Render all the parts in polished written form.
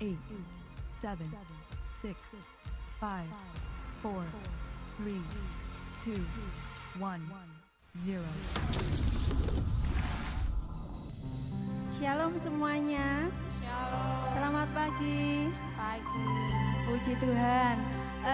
8, 7, 6, 5, 4, 3, 2, 1, 0. Shalom semuanya. Shalom. Selamat pagi. Pagi. Puji Tuhan.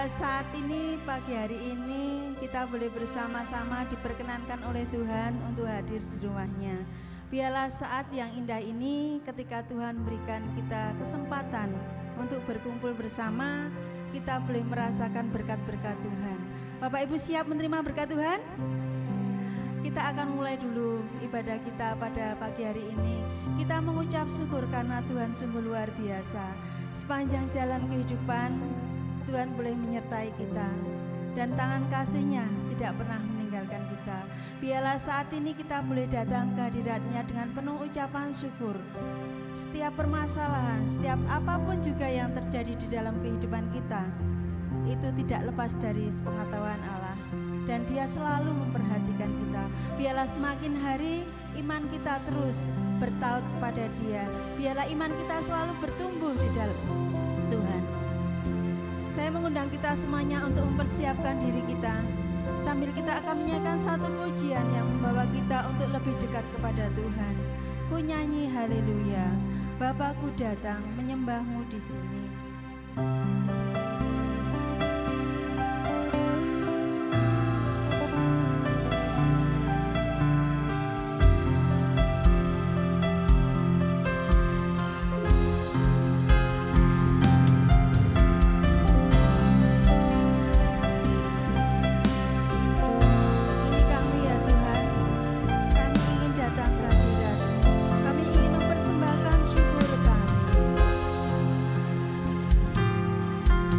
Saat ini pagi hari ini kita boleh bersama-sama diperkenankan oleh Tuhan untuk hadir di rumahnya. Biarlah saat yang indah ini ketika Tuhan berikan kita kesempatan untuk berkumpul bersama, kita boleh merasakan berkat-berkat Tuhan. Bapak Ibu siap menerima berkat Tuhan? Kita akan mulai dulu ibadah kita pada pagi hari ini. Kita mengucap syukur karena Tuhan sungguh luar biasa. Sepanjang jalan kehidupan, Tuhan boleh menyertai kita. Dan tangan kasih-Nya tidak pernah meninggalkan kita. Biarlah saat ini kita boleh datang ke hadirat-Nya dengan penuh ucapan syukur. Setiap permasalahan, setiap apapun juga yang terjadi di dalam kehidupan kita, itu tidak lepas dari pengetahuan Allah. Dan Dia selalu memperhatikan kita. Biarlah semakin hari iman kita terus bertaut kepada Dia. Biarlah iman kita selalu bertumbuh di dalam Tuhan. Saya mengundang kita semuanya untuk mempersiapkan diri kita, sambil kita akan menyanyikan satu pujian yang membawa kita untuk lebih dekat kepada Tuhan. Ku nyanyi haleluya, Bapakku datang menyembahmu di sini. Kami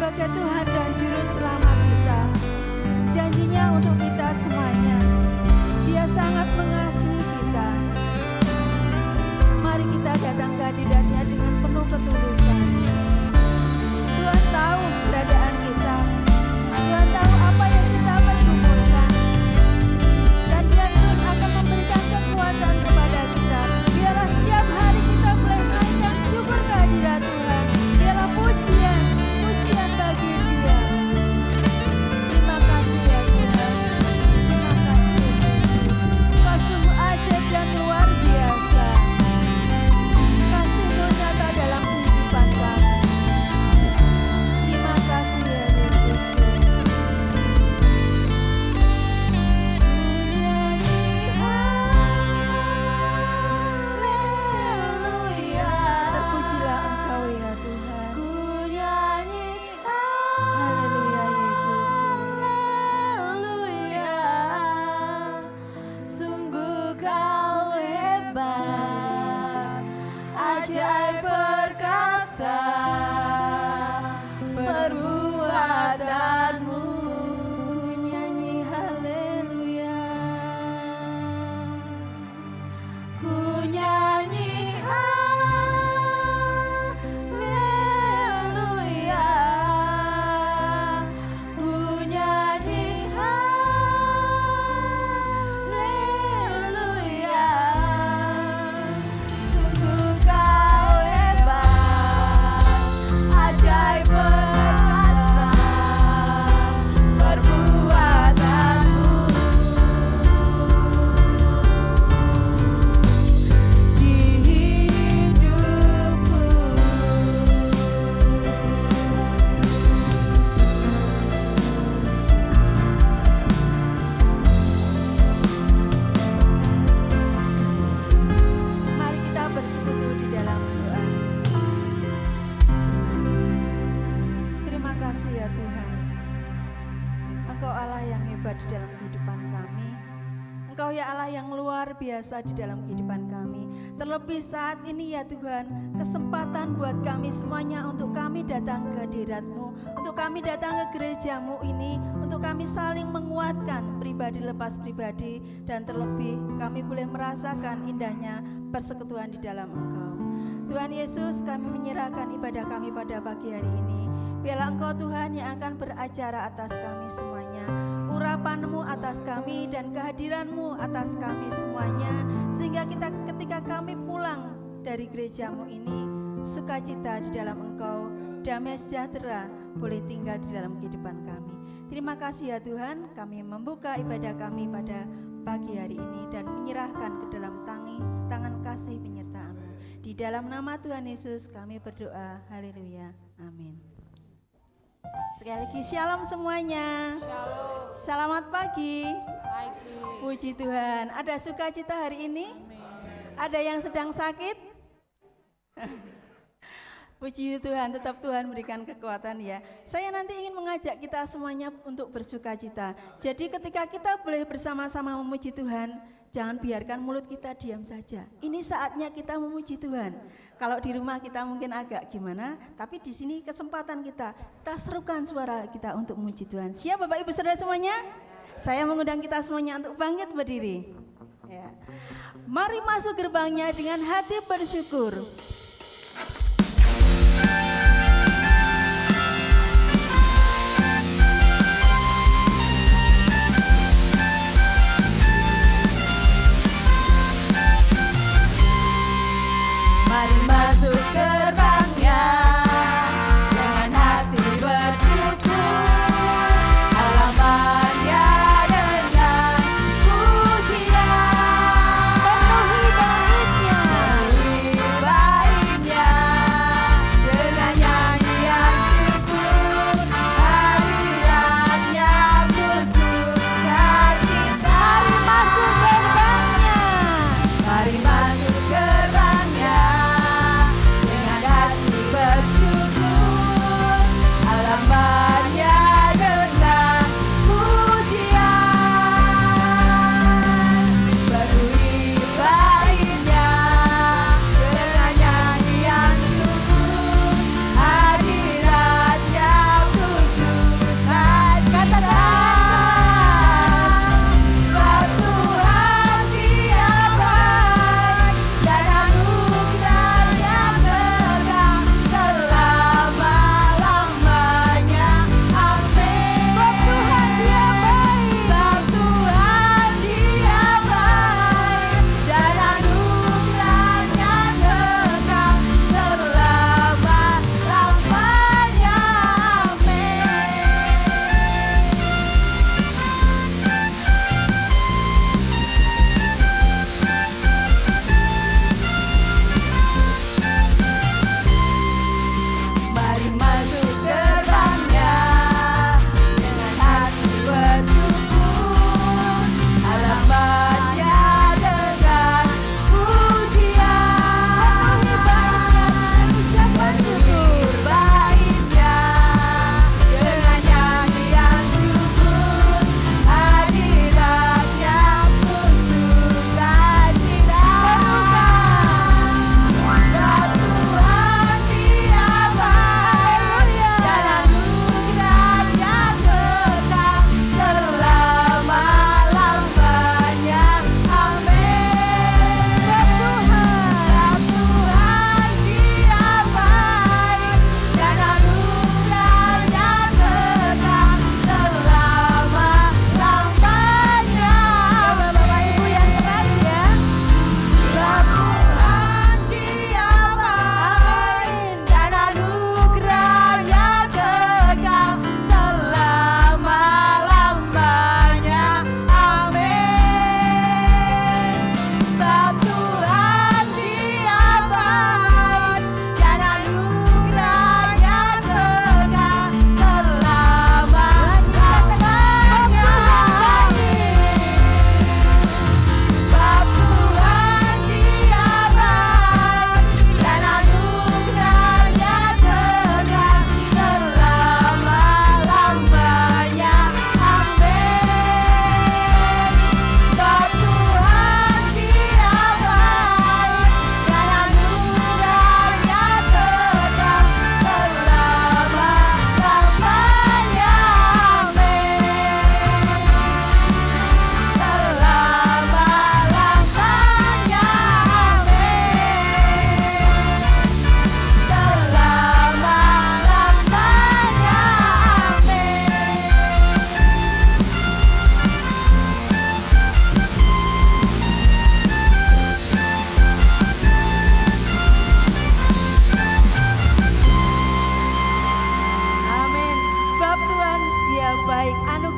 sebagai Tuhan dan Juru Selamat kita. Janjinya untuk kita semuanya. Dia sangat mengasihi kita. Mari kita datang ke hadirat-Nya dengan penuh ketulusan. Tuhan tahu keberadaan kita. Tuhan tahu apa yang kita pergumulkan. Dan Dia terus akan memberikan kekuatan kepada kita. Biarlah setiap hari kita boleh naikkan syukur kehadirat Tuhan. Biarlah pujian bagi Dia. Terima kasih ya Tuhan. Terima kasih Yesus. Kau sungguh ajaib dan luar biasa. Kasih-Mu nyata dalam kehidupan kami. Terima kasih ya Yesus. Haleluya. Terpujilah Engkau ya Tuhan. Haleluya Yesus. Haleluya. Sungguh Kau hebat, ajaib perkasa perbuatanmu. Nyanyi haleluya. Ku nyanyi haleluya. Ku nyanyi haleluya. Sungguh Kau hebat, ajaib perkasa perbuatanmu. Di hidupku Mari kita bersekutu di dalam doa. Terima kasih ya Tuhan. Engkau Allah yang hebat di dalam kehidupan kami. Engkau ya Allah yang luar biasa di dalam kehidupan kami. Terlebih saat ini ya Tuhan, kesempatan buat kami semuanya untuk kami datang ke hadirat-Mu, untuk kami datang ke gereja-Mu ini, untuk kami saling menguatkan pribadi lepas pribadi, dan terlebih kami boleh merasakan indahnya persekutuan di dalam Engkau. Tuhan Yesus, kami menyerahkan ibadah kami pada pagi hari ini. Biarlah Engkau Tuhan yang akan beracara atas kami semuanya. Urapan-Mu atas kami dan kehadiran-Mu atas kami semuanya. Sehingga ketika kami pulang dari gereja-Mu ini, sukacita di dalam Engkau, damai sejahtera boleh tinggal di dalam kehidupan kami. Terima kasih ya Tuhan, kami membuka ibadah kami pada pagi hari ini dan menyerahkan ke dalam tangan kasih penyertaan-Mu. Di dalam nama Tuhan Yesus kami berdoa. Haleluya. Amin. Sekali lagi shalom semuanya. Shalom. Selamat pagi. Pagi. Puji Tuhan. Ada sukacita hari ini? Ada yang sedang sakit? Puji Tuhan, tetap Tuhan berikan kekuatan ya. Saya nanti ingin mengajak kita semuanya untuk bersukacita. Jadi ketika kita boleh bersama-sama memuji Tuhan, jangan biarkan mulut kita diam saja. Ini saatnya kita memuji Tuhan. Kalau di rumah kita mungkin agak gimana, tapi di sini kesempatan kita serukan suara kita untuk memuji Tuhan. Siap Bapak Ibu Saudara semuanya? Saya mengundang kita semuanya untuk bangkit berdiri. Ya. Mari masuk gerbangnya dengan hati bersyukur. Mari masuk gerbangnya dengan hati bersyukur, halamannya dengan pujian, Penuhi baitnya. penuhi baitnya.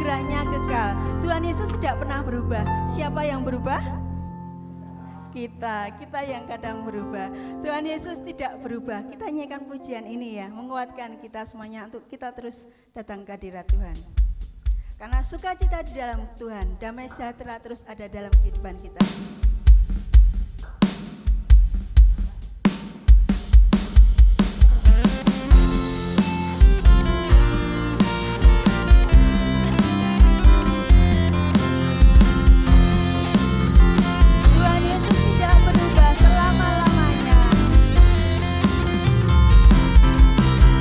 anugerahnya kekal. Tuhan Yesus tidak pernah berubah. Siapa yang berubah? Kita yang kadang berubah. Tuhan Yesus tidak berubah. Kita nyanyikan pujian ini ya, menguatkan kita semuanya untuk kita terus datang ke hadirat Tuhan. Karena sukacita di dalam Tuhan, damai sejahtera terus ada dalam kehidupan kita. Tuhan Yesus tidak berubah selama-lamanya.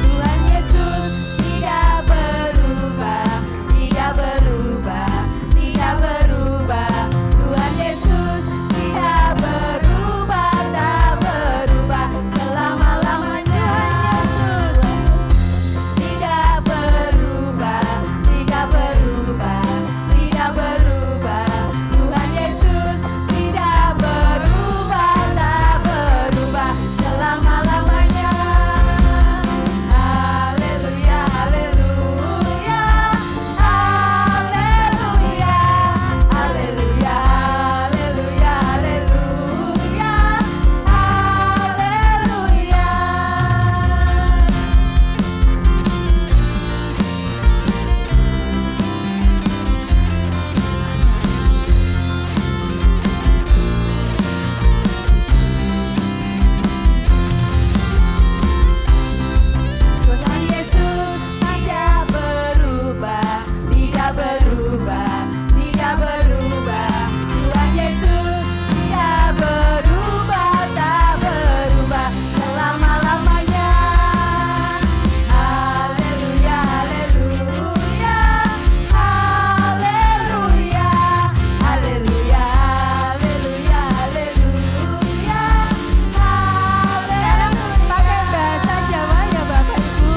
Tuhan Yesus tidak berubah, tidak berubah, tidak berubah. Tuhan Yesus tidak berubah, tak berubah selama-lamanya. Tidak berubah, tidak berubah, tidak berubah. Tuhan Yesus tidak berubah, tak berubah selama-lamanya. Haleluya, haleluya, haleluya, haleluya, haleluya, haleluya, haleluya. Tuhan Yesus tidak berubah, tidak berubah, tidak berubah. Tuhan Yesus tidak berubah, tak berubah selama-lamanya. Haleluya, haleluya, haleluya, haleluya, haleluya, haleluya, haleluya. Pakai bahasa Jawa ya Bapak Ibu.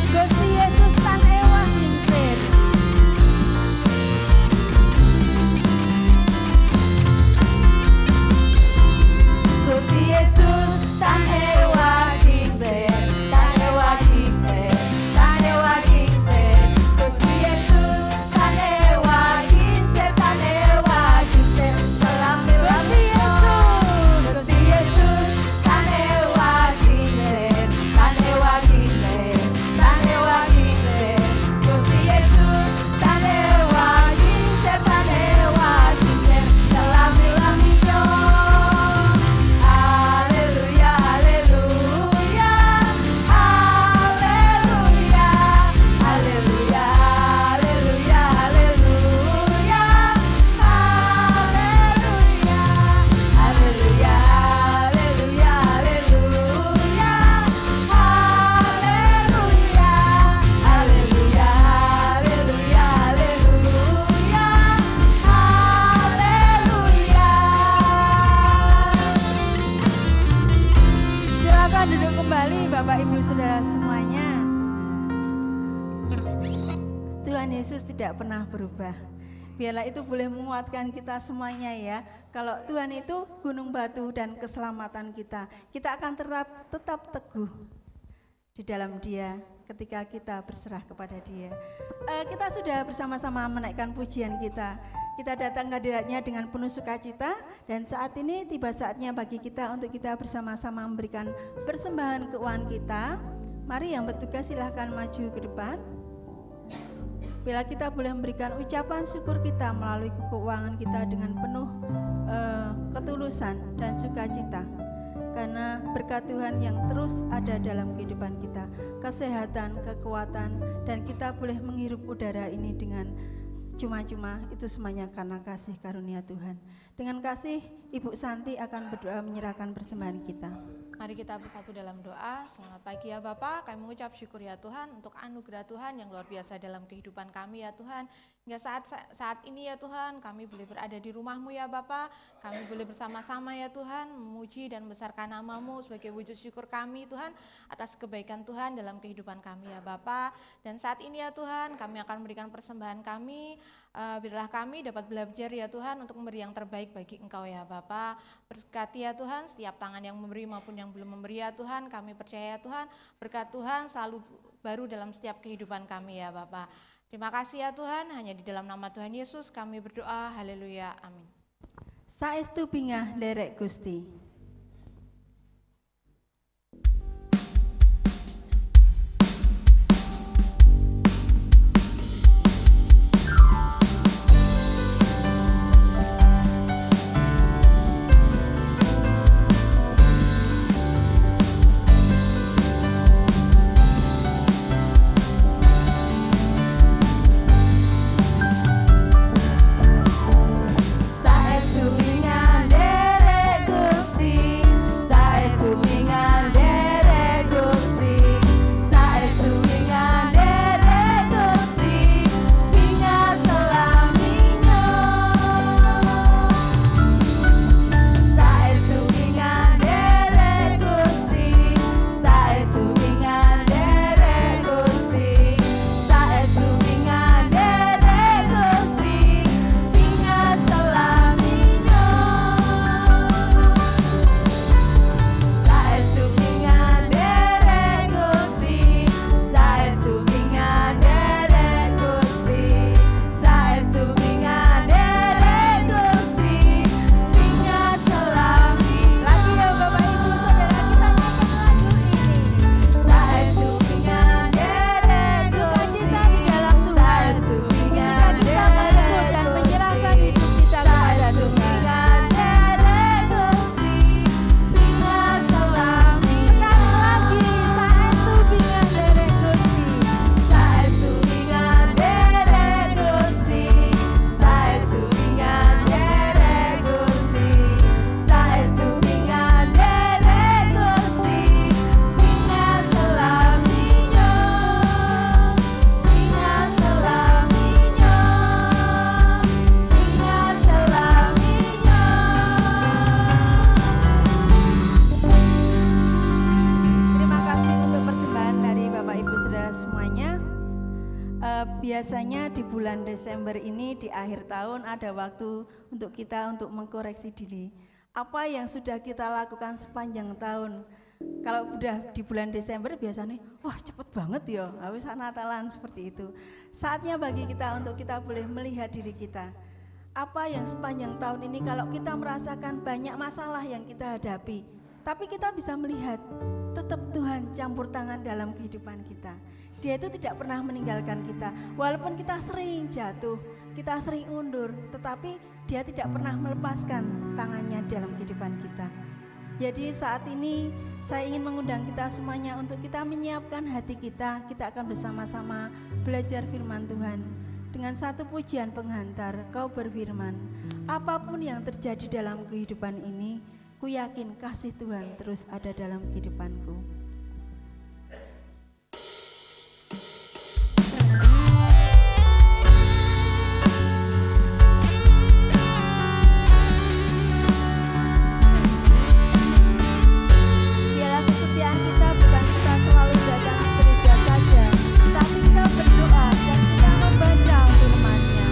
Gusti Yesus tan ewah kingsir. Gusti Yesus tan ewa kingsir, tan ewa kingsir, tan ewa kingsir. Gusti Yesus tan ewa kingsir, tan ewa kingsir. Selama-lamanya. Gusti Yesus tan ewa kingsir, tan ewa kingsir, tan ewa kingsir. Gusti Yesus tan ewa kingsir, tan ewa kingsir. Selama-lamanya. Haleluya, haleluya, haleluya, haleluya, haleluya, haleluya, haleluya, haleluya, haleluya, haleluya, haleluya, haleluya, haleluya. Silakan duduk kembali Bapak Ibu Saudara semuanya. Tuhan Yesus tidak pernah berubah. Biarlah itu boleh menguatkan kita semuanya ya. Kalau Tuhan itu gunung batu dan keselamatan kita, kita akan tetap teguh di dalam Dia ketika kita berserah kepada Dia. Kita sudah bersama-sama menaikkan pujian kita. Kita datang ke hadiratnya dengan penuh sukacita, dan saat ini tiba saatnya bagi kita untuk kita bersama-sama memberikan persembahan keuangan kita. Mari yang bertugas silahkan maju ke depan. Bila kita boleh memberikan ucapan syukur kita melalui keuangan kita dengan penuh ketulusan dan sukacita. Karena berkat Tuhan yang terus ada dalam kehidupan kita, kesehatan, kekuatan, dan kita boleh menghirup udara ini dengan cuma-cuma, itu semuanya karena kasih karunia Tuhan. Dengan kasih, Ibu Santi akan berdoa menyerahkan persembahan kita. Mari kita bersatu dalam doa. Selamat pagi ya Bapak, kami mengucap syukur ya Tuhan untuk anugerah Tuhan yang luar biasa dalam kehidupan kami ya Tuhan. Hingga saat ini ya Tuhan, kami boleh berada di rumah-Mu ya Bapa. Kami boleh bersama-sama ya Tuhan, memuji dan membesarkan nama-Mu sebagai wujud syukur kami Tuhan, atas kebaikan Tuhan dalam kehidupan kami ya Bapa. Dan saat ini ya Tuhan, kami akan memberikan persembahan kami. Biarlah kami dapat belajar ya Tuhan untuk memberi yang terbaik bagi Engkau ya Bapa. Berkati ya Tuhan setiap tangan yang memberi maupun yang belum memberi ya Tuhan. Kami percaya ya Tuhan, berkat Tuhan selalu baru dalam setiap kehidupan kami ya Bapa. Terima kasih ya Tuhan, hanya di dalam nama Tuhan Yesus kami berdoa, haleluya, amin. Saestu bingah derek Gusti. Saestu bingah derek Gusti, saestu bingah derek Gusti, saestu bingah derek Gusti, bingah selaminya. Saestu bingah derek Gusti, saestu bingah derek Gusti, saestu bingah derek Gusti, bingah selaminya. Saestu bingah derek Gusti, saestu bingah derek Gusti, saestu bingah derek Gusti, bingah selaminya. Lagi ya Bapak Ibu Saudara, kita nyanyikan lagu ini. Saestu bingah derek Gusti, Sukacita di dalam Tuhan. saestu bingah Kita merebut dan derek menyerahkan Gusti. hidup kita kepada Saestu Tuhan. bingah derek Gusti, bingah selaminya. Sekali lagi, saestu bingah derek Gusti. Saestu bingah derek Gusti, saestu bingah derek Gusti, saestu bingah derek Gusti, bingah selaminya, bingah selaminya, bingah selaminya. Terima kasih untuk persembahan dari Bapak Ibu Saudara semuanya. Biasanya di bulan Desember ini di akhir tahun ada waktu untuk kita untuk mengkoreksi diri. Apa yang sudah kita lakukan sepanjang tahun. Kalau udah di bulan Desember biasanya, wah cepet banget ya, habis Natalan seperti itu. Saatnya bagi kita untuk kita boleh melihat diri kita. Apa yang sepanjang tahun ini kalau kita merasakan banyak masalah yang kita hadapi, tapi kita bisa melihat tetap Tuhan campur tangan dalam kehidupan kita. Dia itu tidak pernah meninggalkan kita. Walaupun kita sering jatuh, kita sering undur, tetapi Dia tidak pernah melepaskan tangannya dalam kehidupan kita. Jadi saat ini saya ingin mengundang kita semuanya untuk kita menyiapkan hati kita. Kita akan bersama-sama belajar firman Tuhan. Dengan satu pujian penghantar, Kau berfirman, apapun yang terjadi dalam kehidupan ini, ku yakin kasih Tuhan terus ada dalam kehidupanku. Biarlah kesetiaan kita bukan kita selalu datang ke gereja saja, tapi kita berdoa dan kita membaca firman-Nya.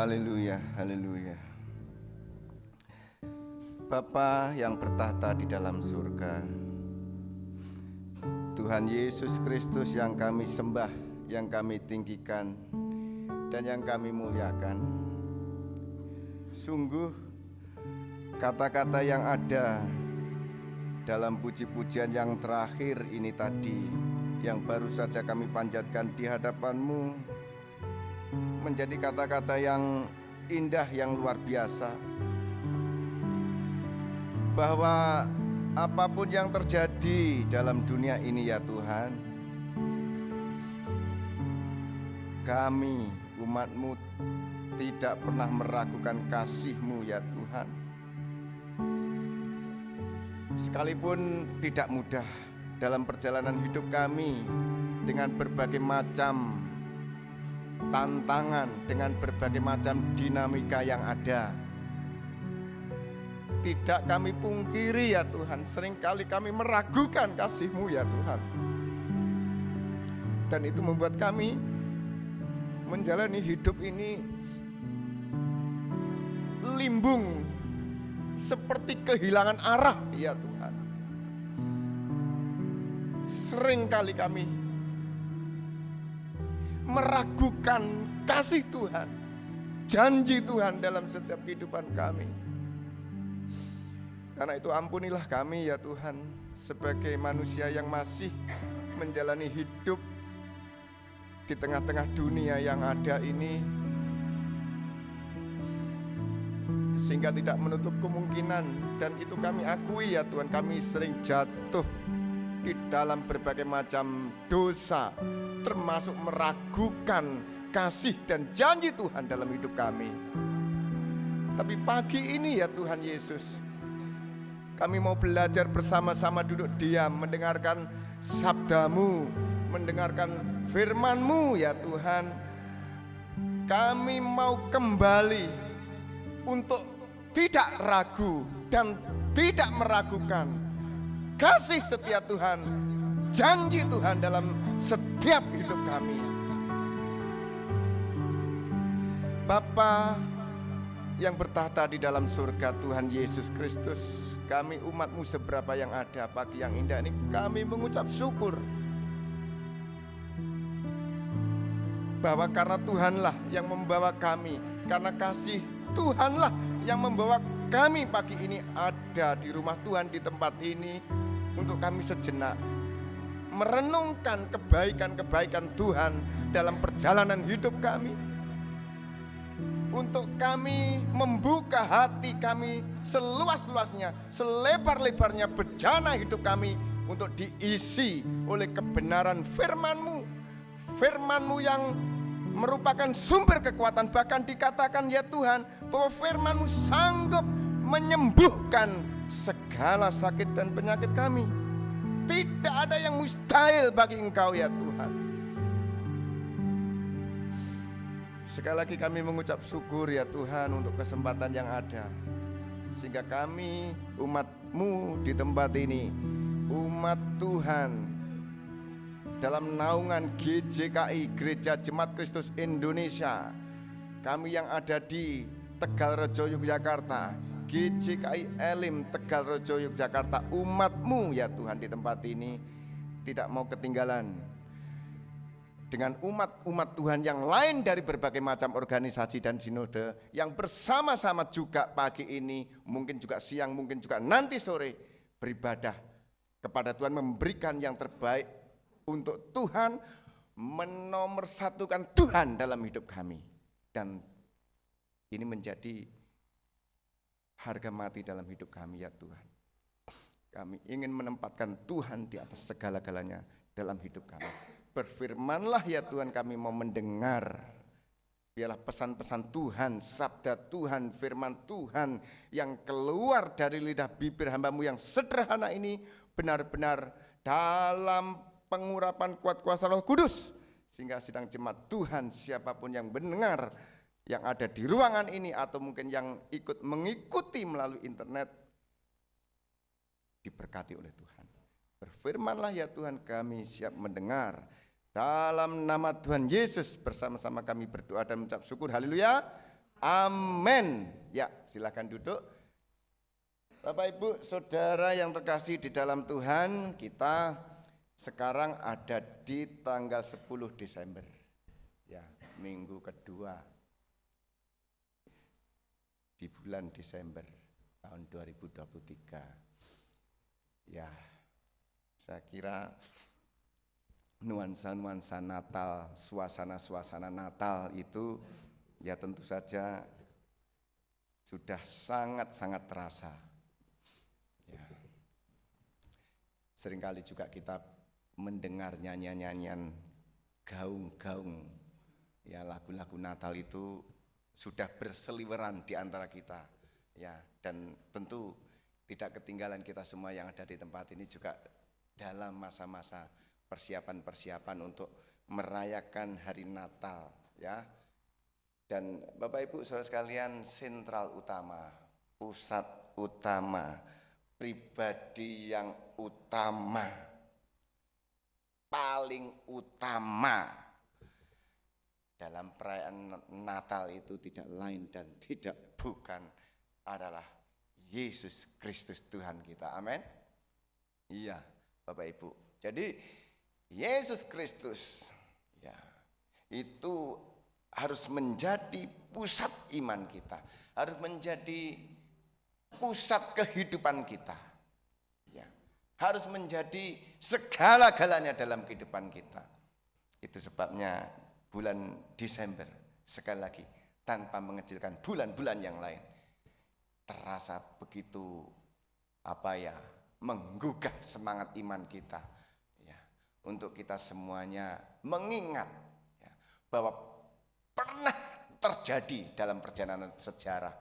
Haleluya, haleluya. Bapa yang bertahta di dalam surga, Tuhan Yesus Kristus yang kami sembah, yang kami tinggikan, dan yang kami muliakan. Sungguh kata-kata yang ada dalam puji-pujian yang terakhir ini tadi, yang baru saja kami panjatkan di hadapan-Mu, menjadi kata-kata yang indah, yang luar biasa, bahwa apapun yang terjadi dalam dunia ini ya Tuhan, kami umat-Mu tidak pernah meragukan kasih-Mu ya Tuhan. Sekalipun tidak mudah dalam perjalanan hidup kami, dengan berbagai macam tantangan, dengan berbagai macam dinamika yang ada, tidak kami pungkiri ya Tuhan, seringkali kami meragukan kasih-Mu ya Tuhan. Dan itu membuat kami menjalani hidup ini limbung, seperti kehilangan arah ya Tuhan. Seringkali kami meragukan kasih Tuhan, janji Tuhan dalam setiap kehidupan kami. Karena itu ampunilah kami ya Tuhan, sebagai manusia yang masih menjalani hidup di tengah-tengah dunia yang ada ini, sehingga tidak menutup kemungkinan, dan itu kami akui ya Tuhan, kami sering jatuh di dalam berbagai macam dosa, termasuk meragukan kasih dan janji Tuhan dalam hidup kami. Tapi pagi ini ya Tuhan Yesus, kami mau belajar bersama-sama, duduk diam, mendengarkan sabda-Mu, mendengarkan firman-Mu ya Tuhan. Kami mau kembali untuk tidak ragu dan tidak meragukan kasih setia Tuhan, janji Tuhan dalam setiap hidup kami. Bapa yang bertahta di dalam surga, Tuhan Yesus Kristus, kami umat-Mu seberapa yang ada pagi yang indah ini, kami mengucap syukur bahwa karena Tuhanlah yang membawa kami, karena kasih Tuhanlah yang membawa kami pagi ini ada di rumah Tuhan, di tempat ini, untuk kami sejenak merenungkan kebaikan-kebaikan Tuhan dalam perjalanan hidup kami, untuk kami membuka hati kami seluas-luasnya, selebar-lebarnya bejana hidup kami, untuk diisi oleh kebenaran firman-Mu, firman-Mu yang merupakan sumber kekuatan. Bahkan dikatakan ya Tuhan, bahwa firman-Mu sanggup menyembuhkan segala sakit dan penyakit kami. Tidak ada yang mustahil bagi Engkau ya Tuhan. Sekali lagi kami mengucap syukur ya Tuhan untuk kesempatan yang ada, sehingga kami umat-Mu di tempat ini, umat Tuhan dalam naungan GJKI, Gereja Jemaat Kristus Indonesia, kami yang ada di Tegalrejo Yogyakarta, GJKI Elim Tegalrejo Yogyakarta, umat-Mu ya Tuhan di tempat ini tidak mau ketinggalan dengan umat-umat Tuhan yang lain dari berbagai macam organisasi dan sinode yang bersama-sama juga pagi ini, mungkin juga siang, mungkin juga nanti sore, beribadah kepada Tuhan, memberikan yang terbaik untuk Tuhan, menomorsatukan Tuhan dalam hidup kami. Dan ini menjadi harga mati dalam hidup kami ya Tuhan. Kami ingin menempatkan Tuhan di atas segala-galanya dalam hidup kami. Berfirmanlah ya Tuhan, kami mau mendengar. Biarlah pesan-pesan Tuhan, sabda Tuhan, firman Tuhan yang keluar dari lidah bibir hamba-Mu yang sederhana ini benar-benar dalam pengurapan kuat kuasa Roh Kudus, sehingga sidang jemaat Tuhan, siapapun yang mendengar, yang ada di ruangan ini atau mungkin yang ikut mengikuti melalui internet, diberkati oleh Tuhan. Berfirmanlah ya Tuhan, kami siap mendengar. Dalam nama Tuhan Yesus bersama-sama kami berdoa dan mengucap syukur. Haleluya. Amin. Ya, silakan duduk. Bapak Ibu, Saudara yang terkasih di dalam Tuhan, kita sekarang ada di tanggal 10 Desember. Ya, minggu kedua di bulan Desember tahun 2023. Ya, saya kira nuansa-nuansa Natal, suasana-suasana Natal itu ya tentu saja sudah sangat-sangat terasa. Ya. Seringkali juga kita mendengar nyanyian-nyanyian gaung-gaung, ya lagu-lagu Natal itu sudah berseliweran di antara kita, ya, dan tentu tidak ketinggalan kita semua yang ada di tempat ini juga dalam masa-masa persiapan-persiapan untuk merayakan hari Natal, ya. Dan Bapak Ibu Saudara sekalian, sentral utama, pusat utama, pribadi yang utama, paling utama dalam perayaan Natal itu tidak lain dan tidak bukan adalah Yesus Kristus Tuhan kita. Amin. Iya, Bapak Ibu. Jadi Yesus Kristus ya itu harus menjadi pusat iman kita, harus menjadi pusat kehidupan kita, ya, harus menjadi segala-galanya dalam kehidupan kita. Itu sebabnya bulan Desember, sekali lagi, tanpa mengecilkan bulan-bulan yang lain, terasa begitu menggugah semangat iman kita, ya, untuk kita semuanya mengingat ya, bahwa pernah terjadi dalam perjalanan sejarah,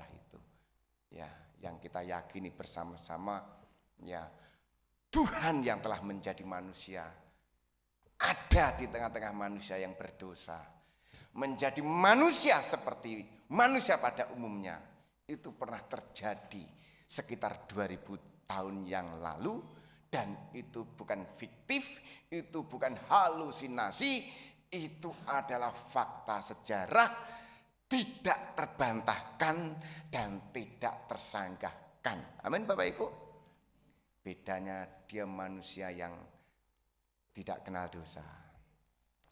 itu, ya, yang kita yakini bersama-sama, ya, Tuhan yang telah menjadi manusia ada di tengah-tengah manusia yang berdosa, menjadi manusia seperti manusia pada umumnya. Itu pernah terjadi sekitar 2000 tahun yang lalu. Dan itu bukan fiktif, itu bukan halusinasi, itu adalah fakta sejarah, tidak terbantahkan dan tidak tersanggahkan. Amin Bapak Ibu. Bedanya dia manusia yang tidak kenal dosa.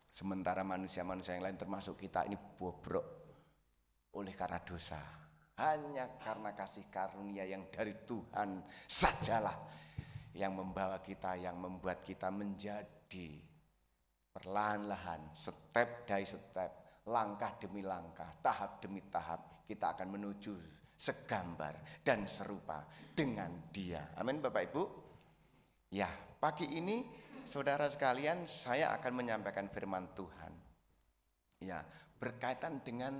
Sementara manusia-manusia yang lain termasuk kita ini bobrok oleh karena dosa. Hanya karena kasih karunia yang dari Tuhan sajalah yang membawa kita, yang membuat kita menjadi perlahan-lahan, step by step, langkah demi langkah, tahap demi tahap, kita akan menuju segambar dan serupa dengan Dia. Amin Bapak Ibu. Ya, pagi ini saudara sekalian, saya akan menyampaikan firman Tuhan, ya, berkaitan dengan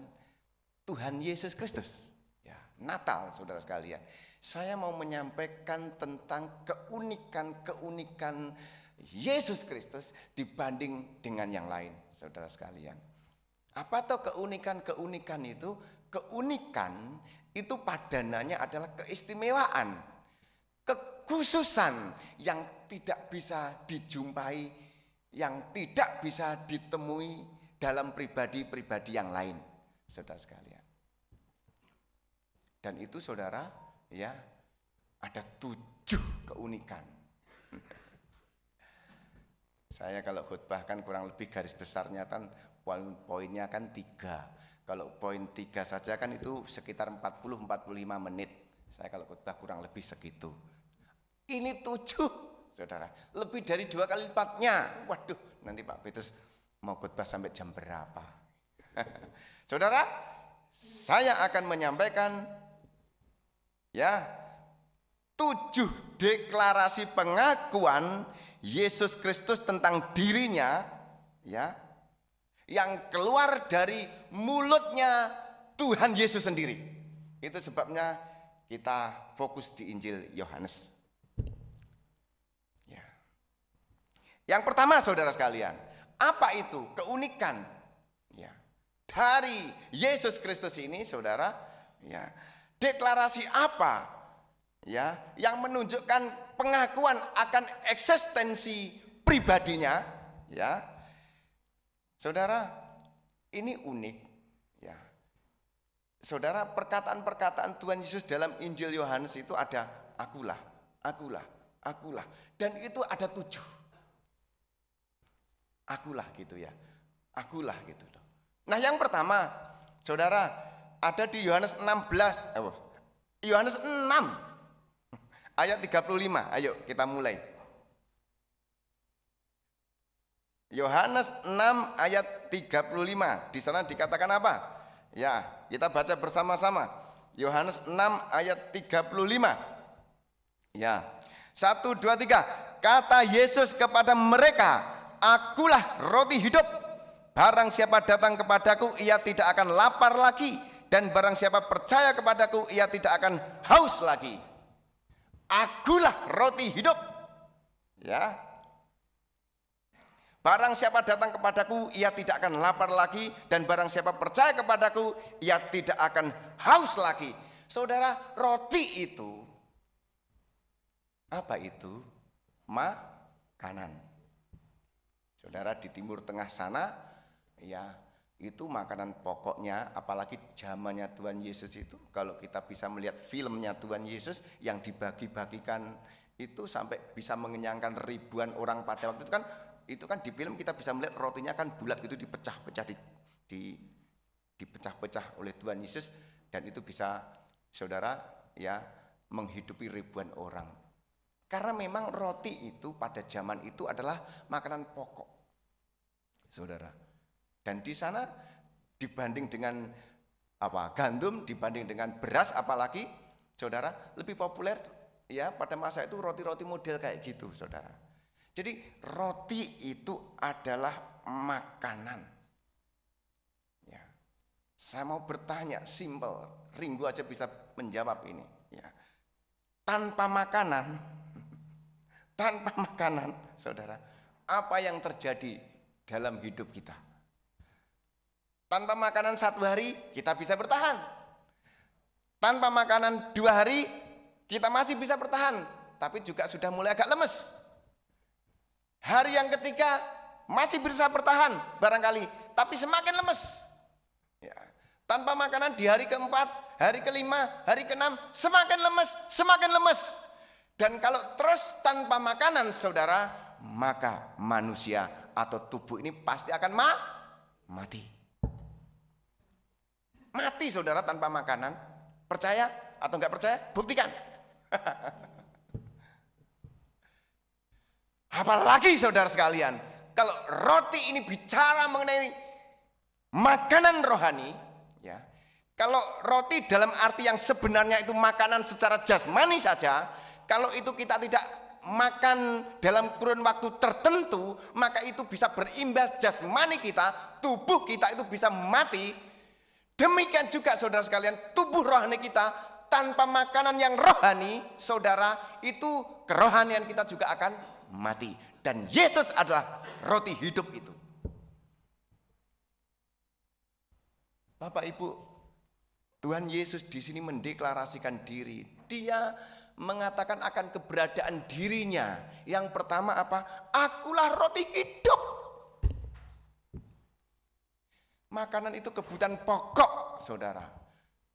Tuhan Yesus Kristus. Natal, saudara sekalian. Saya mau menyampaikan tentang keunikan Yesus Kristus dibanding dengan yang lain, saudara sekalian. Apa tuh keunikan itu? Keunikan itu padanannya adalah keistimewaan, kekhususan yang tidak bisa dijumpai, yang tidak bisa ditemui dalam pribadi-pribadi yang lain, saudara sekalian. Dan itu saudara, ya, ada 7 keunikan. Saya kalau khotbah kan kurang lebih garis besarnya kan poin-poinnya kan 3. Kalau poin 3 saja kan itu sekitar 40-45 menit. Saya kalau khotbah kurang lebih segitu. Ini 7, saudara, lebih dari 2 kali lipatnya. Waduh, nanti Pak Petrus mau khotbah sampai jam berapa? Saudara, saya akan menyampaikan ya 7 deklarasi pengakuan Yesus Kristus tentang dirinya, ya, yang keluar dari mulutnya Tuhan Yesus sendiri. Itu sebabnya kita fokus di Injil Yohanes. Ya. Yang pertama saudara sekalian, apa itu keunikan, ya, dari Yesus Kristus ini, saudara, ya? Deklarasi apa, ya, yang menunjukkan pengakuan akan eksistensi pribadinya, ya. Saudara, ini unik ya. Saudara, perkataan-perkataan Tuhan Yesus dalam Injil Yohanes itu ada akulah, akulah, akulah. Dan itu ada 7. Akulah gitu ya. Akulah gitu loh. Nah yang pertama, saudara, ada di Yohanes 16, Yohanes 6 ayat 35. Ayo kita mulai. Yohanes 6 ayat 35. Di sana dikatakan apa? Ya, kita baca bersama-sama. Yohanes 6 ayat 35. Ya. 1 2 3. Kata Yesus kepada mereka, akulah roti hidup. Barang siapa datang kepadaku, ia tidak akan lapar lagi, dan barang siapa percaya kepadaku, ia tidak akan haus lagi. Akulah roti hidup. Ya. Barang siapa datang kepadaku, ia tidak akan lapar lagi, dan barang siapa percaya kepadaku, ia tidak akan haus lagi. Saudara, roti itu apa itu? Makanan. Saudara, di Timur Tengah sana, ya itu makanan pokoknya, apalagi zamannya Tuhan Yesus itu. Kalau kita bisa melihat filmnya Tuhan Yesus yang dibagi-bagikan itu sampai bisa mengenyangkan ribuan orang pada waktu itu kan di film kita bisa melihat rotinya kan bulat gitu, dipecah-pecah dipecah-pecah oleh Tuhan Yesus, dan itu bisa saudara ya menghidupi ribuan orang. Karena memang roti itu pada zaman itu adalah makanan pokok, saudara. Dan di sana dibanding dengan gandum, dibanding dengan beras, apalagi saudara lebih populer ya pada masa itu roti-roti model kayak gitu, saudara. Jadi roti itu adalah makanan. Ya. Saya mau bertanya, simple, Ringo aja bisa menjawab ini. Ya. Tanpa makanan, saudara, apa yang terjadi dalam hidup kita? Tanpa makanan 1 hari kita bisa bertahan. Tanpa makanan 2 hari kita masih bisa bertahan, tapi juga sudah mulai agak lemes. Hari yang ketiga masih bisa bertahan barangkali, tapi semakin lemes. Ya. Tanpa makanan di hari keempat, hari kelima, hari keenam semakin lemes. Dan kalau terus tanpa makanan, saudara, maka manusia atau tubuh ini pasti akan mati. Mati, saudara, tanpa makanan. Percaya atau enggak percaya? Buktikan. Apalagi saudara sekalian, kalau roti ini bicara mengenai makanan rohani, ya. Kalau roti dalam arti yang sebenarnya itu makanan secara jasmani saja, kalau itu kita tidak makan dalam kurun waktu tertentu, maka itu bisa berimbas jasmani kita, tubuh kita itu bisa mati. Demikian juga saudara sekalian, tubuh rohani kita tanpa makanan yang rohani, saudara, itu kerohanian kita juga akan mati. Dan Yesus adalah roti hidup itu. Bapak Ibu, Tuhan Yesus di sini mendeklarasikan diri. Dia mengatakan akan keberadaan dirinya. Yang pertama apa? Akulah roti hidup. Makanan itu kebutuhan pokok, saudara.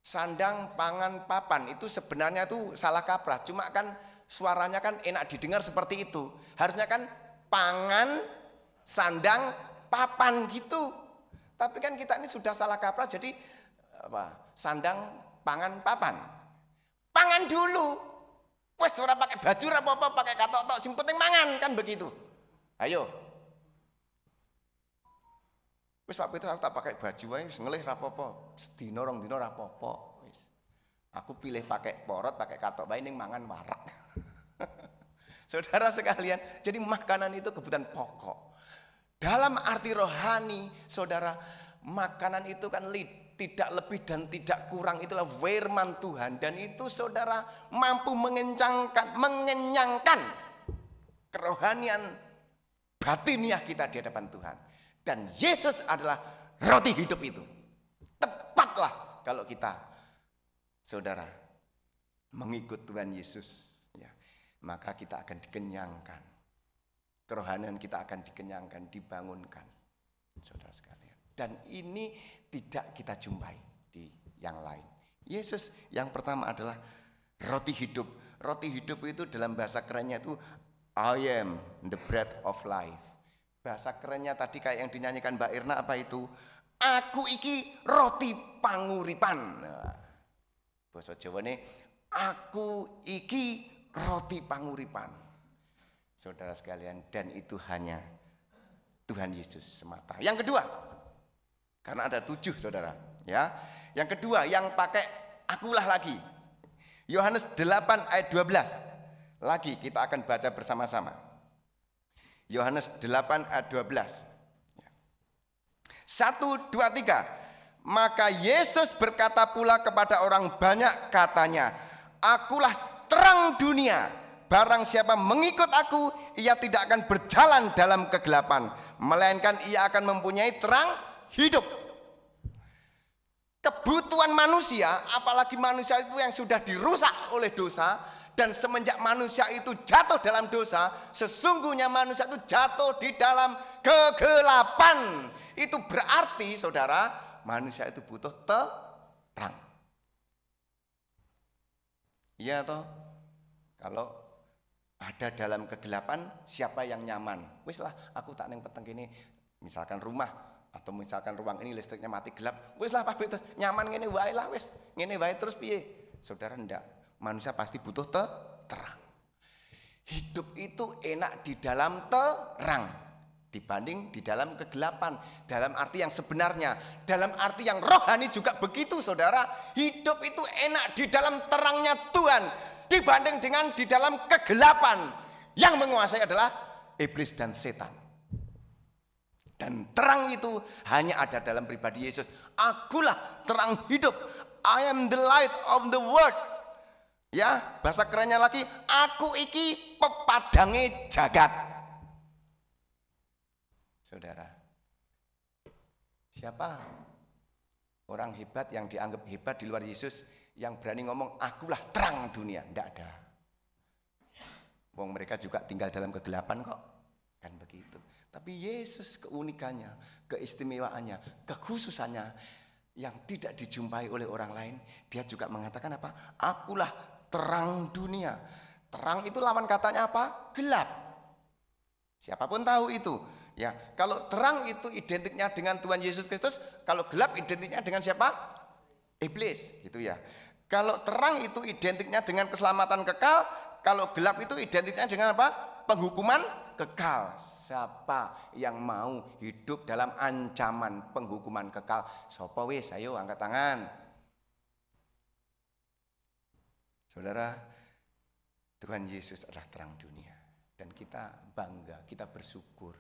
Sandang, pangan, papan itu sebenarnya itu salah kaprah. Cuma kan suaranya kan enak didengar seperti itu. Harusnya kan pangan, sandang, papan gitu. Tapi kan kita ini sudah salah kaprah jadi sandang, pangan, papan. Pangan dulu. Wes ora pakai baju ora apa-apa, pakai katok-tok sing penting mangan kan begitu. Ayo. Wis Pak Petrus tak pakai baju wae wis ngelih ra apa-apa. Sedina rong dina ra apa-apa. Wis. Aku pilih pakai porot, pakai katok wae ning mangan warak. Saudara sekalian, jadi makanan itu kebutuhan pokok. Dalam arti rohani, saudara, makanan itu kan tidak lebih dan tidak kurang, itulah firman Tuhan. Dan itu saudara mampu mengenyangkan kerohanian batiniah kita di hadapan Tuhan. Dan Yesus adalah roti hidup itu. Tepatlah kalau kita, saudara, mengikut Tuhan Yesus, ya, maka kita akan dikenyangkan. Kerohanian kita akan dikenyangkan, dibangunkan, saudara sekalian. Dan ini tidak kita jumpai di yang lain. Yesus yang pertama adalah roti hidup. Roti hidup itu dalam bahasa kerennya itu I am the bread of life. Bahasa kerennya tadi kayak yang dinyanyikan Mbak Irna apa itu? Aku iki roti panguripan. Nah, bahasa Jawa ini aku iki roti panguripan. Saudara sekalian, dan itu hanya Tuhan Yesus semata. Yang kedua, karena ada 7 saudara, ya. Yang kedua yang pakai akulah lagi. Yohanes 8 ayat 12. Lagi kita akan baca bersama-sama. Yohanes 8 ayat 12. 1, 2, 3. Maka Yesus berkata pula kepada orang banyak katanya, akulah terang dunia. Barang siapa mengikut aku, ia tidak akan berjalan dalam kegelapan, melainkan ia akan mempunyai terang hidup. Kebutuhan manusia, apalagi manusia itu yang sudah dirusak oleh dosa, dan semenjak manusia itu jatuh dalam dosa, sesungguhnya manusia itu jatuh di dalam kegelapan. Itu berarti saudara, manusia itu butuh terang. Iya toh? Kalau ada dalam kegelapan, siapa yang nyaman? Wis lah, aku tak neng peteng gini, misalkan rumah atau misalkan ruang ini listriknya mati gelap, wis lah Pak Betus, nyaman ngene wae lah wis, ngene wae terus piye? Saudara, ndak, manusia pasti butuh terang. Hidup itu enak di dalam terang dibanding di dalam kegelapan. Dalam arti yang sebenarnya, dalam arti yang rohani juga begitu saudara. Hidup itu enak di dalam terangnya Tuhan dibanding dengan di dalam kegelapan. Yang menguasai adalah iblis dan setan. Dan terang itu hanya ada dalam pribadi Yesus. Akulah terang hidup. I am the light of the world. Ya, bahasa kerennya lagi, aku iki pepadange jagat. Saudara, siapa orang hebat yang dianggap hebat di luar Yesus yang berani ngomong akulah terang dunia? Tidak ada. Wong mereka juga tinggal dalam kegelapan kok. Kan begitu. Tapi Yesus keunikannya, keistimewaannya, kekhususannya yang tidak dijumpai oleh orang lain, dia juga mengatakan apa? Akulah terang dunia. Terang itu lawan katanya apa? Gelap. Siapapun tahu itu. Ya, kalau terang itu identiknya dengan Tuhan Yesus Kristus, kalau gelap identiknya dengan siapa? Iblis, gitu ya. Kalau terang itu identiknya dengan keselamatan kekal, kalau gelap itu identiknya dengan apa? Penghukuman kekal. Siapa yang mau hidup dalam ancaman penghukuman kekal? Sapa wis, ayo angkat tangan. Saudara, Tuhan Yesus adalah terang dunia dan kita bangga, kita bersyukur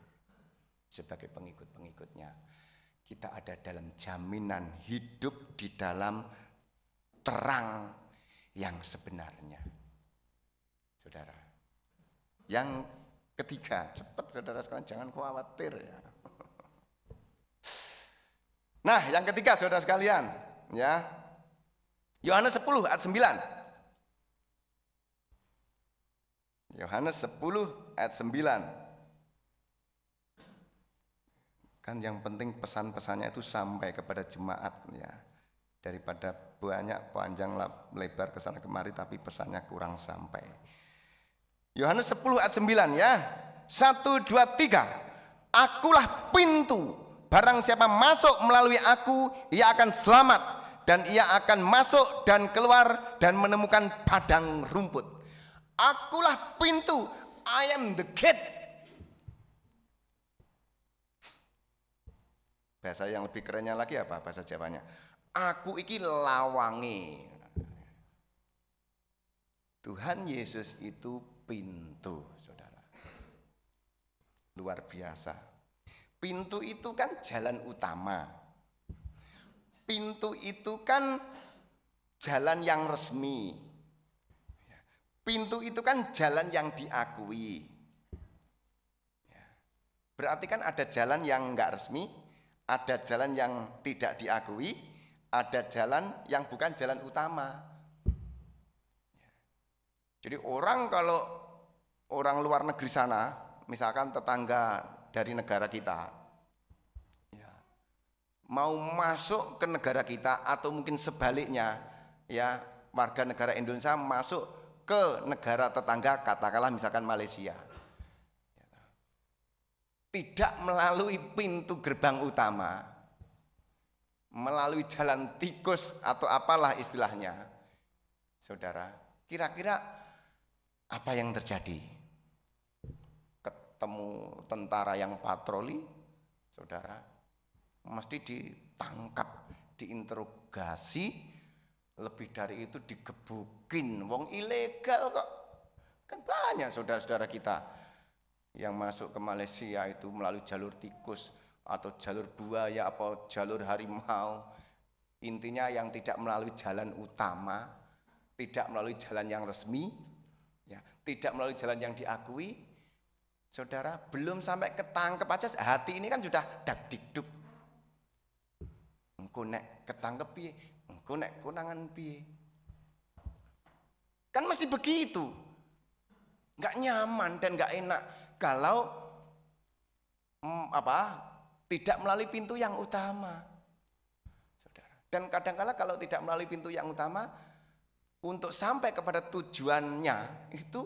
sebagai pengikut-pengikutnya. Kita ada dalam jaminan hidup di dalam terang yang sebenarnya. Saudara, yang ketiga, cepat saudara sekalian, jangan khawatir ya. Nah, yang ketiga saudara sekalian, ya. Yohanes 10 ayat 9. Yohanes 10 ayat 9. Kan yang penting pesan-pesannya itu sampai kepada jemaat ya. Daripada banyak panjang lebar kesana kemari tapi pesannya kurang sampai. Yohanes 10 ayat 9 ya. 1, 2, 3. Akulah pintu. Barang siapa masuk melalui aku, ia akan selamat. Dan ia akan masuk dan keluar dan menemukan padang rumput. Akulah pintu. I am the gate. Bahasa yang lebih kerennya lagi apa? Bahasa Jawanya. Aku iki lawange. Tuhan Yesus itu pintu, saudara. Luar biasa. Pintu itu kan jalan utama. Pintu itu kan jalan yang resmi. Pintu itu kan jalan yang diakui. Berarti kan ada jalan yang enggak resmi, ada jalan yang tidak diakui, ada jalan yang bukan jalan utama. Jadi orang kalau orang luar negeri sana, misalkan tetangga dari negara kita, ya, mau masuk ke negara kita atau mungkin sebaliknya ya, warga negara Indonesia masuk ke negara tetangga, katakanlah misalkan Malaysia, tidak melalui pintu gerbang utama, melalui jalan tikus atau apalah istilahnya, saudara, kira-kira apa yang terjadi? Ketemu tentara yang patroli, saudara, mesti ditangkap, diinterogasi, lebih dari itu digebukin. Wong ilegal kok. Kan banyak saudara-saudara kita yang masuk ke Malaysia itu melalui jalur tikus atau jalur buaya atau jalur harimau. Intinya yang tidak melalui jalan utama, tidak melalui jalan yang resmi, ya, tidak melalui jalan yang diakui. Saudara, belum sampai ketangkep aja hati ini kan sudah dak-dikduk. Engko nek ketangkep piye? Engko nek konangan piye? Kan mesti begitu. Enggak nyaman dan enggak enak kalau tidak melalui pintu yang utama. Saudara. Dan kadang-kala kalau tidak melalui pintu yang utama, untuk sampai kepada tujuannya itu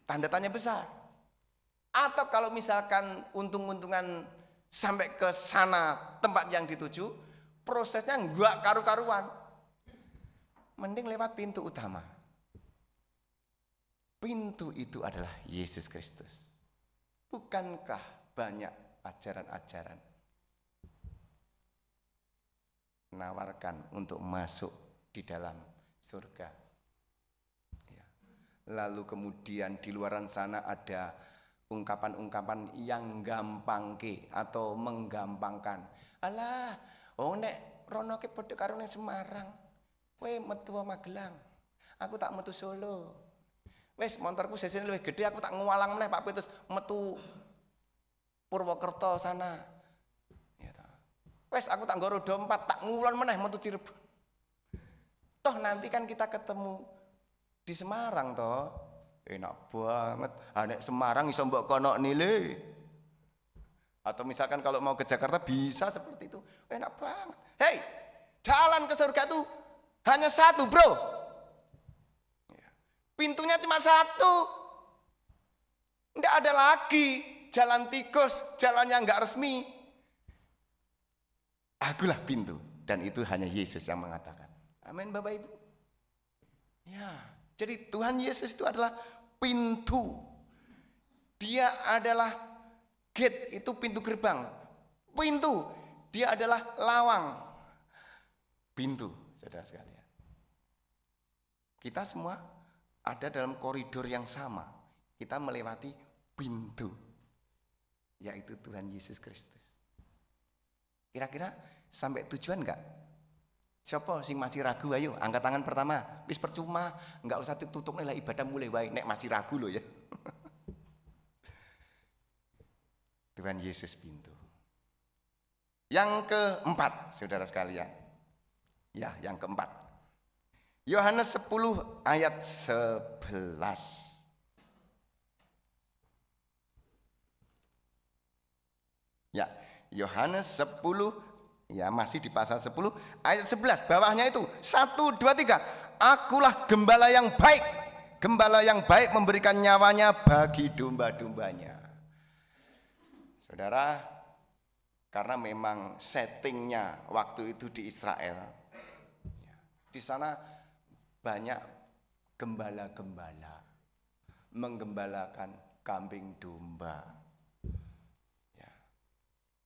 tanda tanya besar. Atau kalau misalkan untung-untungan sampai ke sana tempat yang dituju, prosesnya enggak karu-karuan. Mending lewat pintu utama. Pintu itu adalah Yesus Kristus. Bukankah banyak ajaran-ajaran menawarkan untuk masuk di dalam surga? Ya. Lalu kemudian di luaran sana ada ungkapan-ungkapan yang gampangke atau menggampangkan. Alah, nek rono ki padha karo ning Semarang. Kowe metu Magelang. Aku tak metu Solo. Wes montorku sesine luwih gede, aku tak nguwalang meneh Pak Petrus metu Purwokerto sana. Ya ta. Wes aku tak nggo roda 4, tak ngulon meneh metu Cirebon. Toh nanti kan kita ketemu di Semarang toh. Enak banget. Nek Semarang iso mbok kono nile. Atau misalkan kalau mau ke Jakarta bisa seperti itu. Enak banget. Hei, jalan ke surga itu hanya satu, bro. Pintunya cuma satu. Enggak ada lagi jalan tikus, jalan yang enggak resmi. Akulah pintu. Dan itu hanya Yesus yang mengatakan. Amin Bapak Ibu. Ya, jadi Tuhan Yesus itu adalah pintu. Dia adalah gate, itu pintu gerbang. Pintu, dia adalah lawang. Pintu, saudara sekalian. Kita semua ada dalam koridor yang sama. Kita melewati pintu, yaitu Tuhan Yesus Kristus. Kira-kira sampai tujuan enggak? Siapa sing masih ragu, ayo angkat tangan pertama. Wis percuma, enggak usah ditutup nilai ibadah mulai wae nek masih ragu loh ya. Tuhan Yesus pintu. Yang keempat, saudara sekalian. Ya, yang keempat. Yohanes 10 ayat 11. Ya, Yohanes 10 ya masih di pasal 10 ayat 11, bawahnya itu 1, 2, 3. Akulah gembala yang baik. Gembala yang baik memberikan nyawanya bagi domba-dombanya. Saudara, karena memang settingnya waktu itu di Israel, di sana banyak gembala-gembala menggembalakan kambing domba.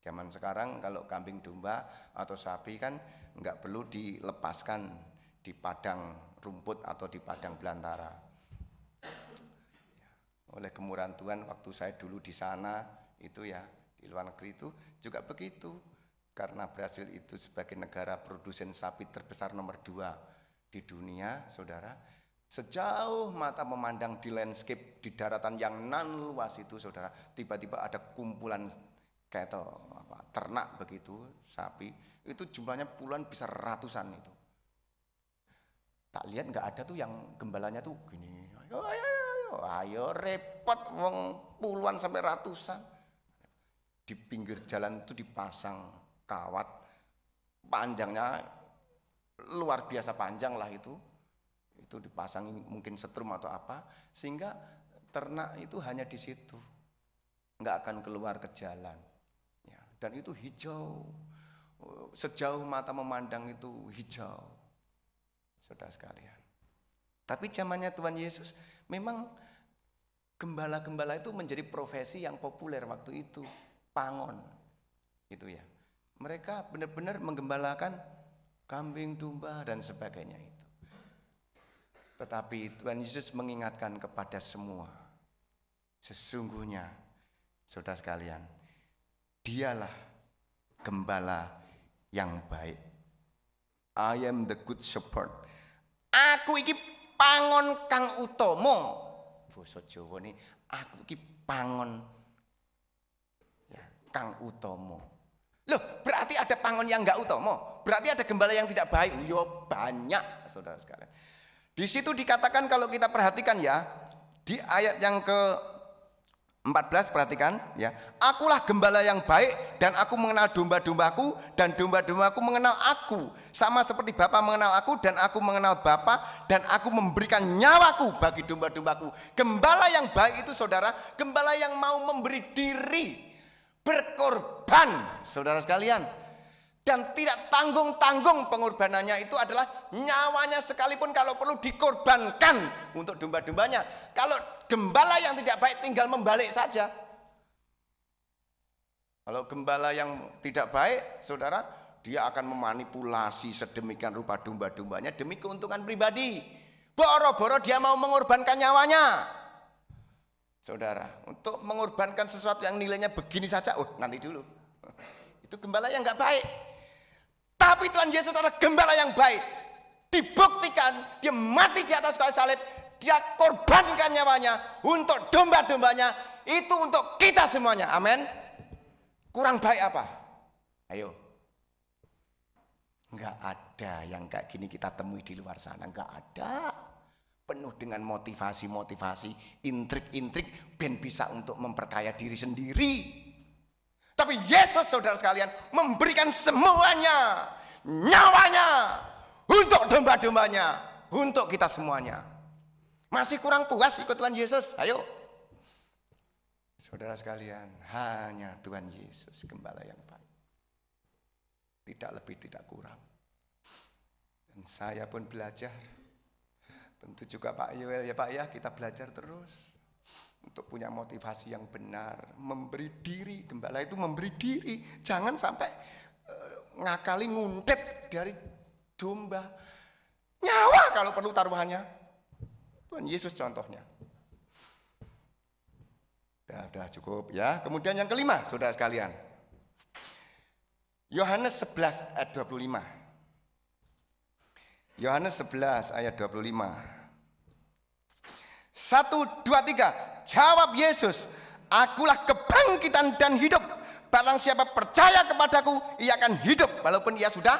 Zaman sekarang kalau kambing domba atau sapi kan enggak perlu dilepaskan di padang rumput atau di padang belantara. Oleh kemurahan Tuhan waktu saya dulu di sana itu ya, di luar negeri itu juga begitu. Karena Brasil itu sebagai negara produsen sapi terbesar nomor 2 di dunia, saudara. Sejauh mata memandang di landscape di daratan yang nan luas itu, saudara, tiba-tiba ada kumpulan cattle, ternak begitu, sapi, itu jumlahnya puluhan bisa ratusan itu. Tak lihat nggak ada tuh yang gembalanya tuh gini, ayo repot, wong puluhan sampai ratusan. Di pinggir jalan itu dipasang kawat panjangnya luar biasa panjang lah itu dipasangi mungkin setrum atau apa, sehingga ternak itu hanya di situ, nggak akan keluar ke jalan ya. Dan itu hijau, sejauh mata memandang itu hijau, saudara sekalian. Tapi zamannya Tuhan Yesus memang gembala-gembala itu menjadi profesi yang populer waktu itu, pangon itu ya. Mereka benar-benar menggembalakan kambing, domba dan sebagainya itu. Tetapi Tuhan Yesus mengingatkan kepada semua, sesungguhnya saudara sekalian, dialah gembala yang baik. I am the good shepherd. Aku iki pangon kang utama. Basa Jawa ini, aku iki pangon ya, kang utama. Loh, berarti ada pangon yang enggak utama. Berarti ada gembala yang tidak baik. Yo banyak, saudara sekalian. Di situ dikatakan, kalau kita perhatikan ya, di ayat yang ke-14 perhatikan ya, akulah gembala yang baik dan aku mengenal domba-dombaku dan domba-dombaku mengenal aku, sama seperti Bapa mengenal aku dan aku mengenal Bapa, dan aku memberikan nyawaku bagi domba-dombaku. Gembala yang baik itu saudara, gembala yang mau memberi diri, berkorban, saudara sekalian. Dan tidak tanggung-tanggung pengorbanannya itu adalah nyawanya sekalipun kalau perlu dikorbankan untuk domba-dombanya. Kalau gembala yang tidak baik tinggal membalik saja. Kalau gembala yang tidak baik, saudara, dia akan memanipulasi sedemikian rupa domba-dombanya demi keuntungan pribadi. Boro-boro dia mau mengorbankan nyawanya. Saudara, untuk mengorbankan sesuatu yang nilainya begini saja, nanti dulu. Itu gembala yang nggak baik. Tapi Tuhan Yesus adalah gembala yang baik. Dibuktikan, dia mati di atas kayu salib, dia korbankan nyawanya untuk domba-dombanya, itu untuk kita semuanya. Amin. Kurang baik apa? Ayo. Enggak ada yang kayak gini kita temui di luar sana, enggak ada. Penuh dengan motivasi-motivasi, intrik-intrik, ben bisa untuk memperkaya diri sendiri. Tapi Yesus, saudara sekalian, memberikan semuanya, nyawanya untuk domba-dombanya, untuk kita semuanya. Masih kurang puas ikut Tuhan Yesus? Ayo. Saudara sekalian, hanya Tuhan Yesus gembala yang baik. Tidak lebih, tidak kurang. Dan saya pun belajar. Tentu juga Pak Yoel ya Pak ya, kita belajar terus. Untuk punya motivasi yang benar, memberi diri. Gembala itu memberi diri, jangan sampai ngakali nguntit dari domba. Nyawa kalau perlu taruhannya. Tuhan Yesus contohnya. Udah cukup ya. Kemudian yang kelima, saudara sekalian, Yohanes 11 ayat 25. Yohanes 11 ayat 25. 1, 2, 3. Jawab Yesus, akulah kebangkitan dan hidup. Barang siapa percaya kepadaku, ia akan hidup walaupun ia sudah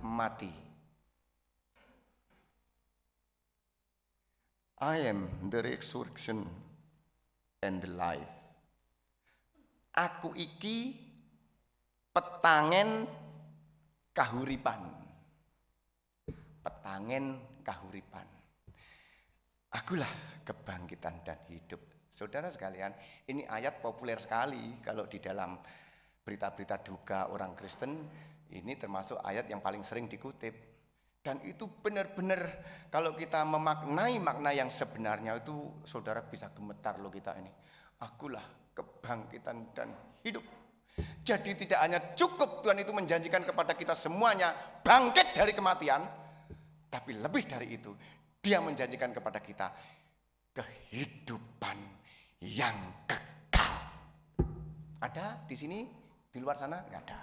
mati. I am the resurrection and the life. Aku iki petangen kahuripan. Petangen kahuripan. Akulah kebangkitan dan hidup. Saudara sekalian, ini ayat populer sekali kalau di dalam berita-berita duka orang Kristen. Ini termasuk ayat yang paling sering dikutip. Dan itu benar-benar kalau kita memaknai makna yang sebenarnya itu, saudara bisa gemetar loh kita ini. Akulah kebangkitan dan hidup. Jadi tidak hanya cukup Tuhan itu menjanjikan kepada kita semuanya bangkit dari kematian, tapi lebih dari itu, Dia menjanjikan kepada kita kehidupan yang kekal. Ada di sini, di luar sana? Nggak ada.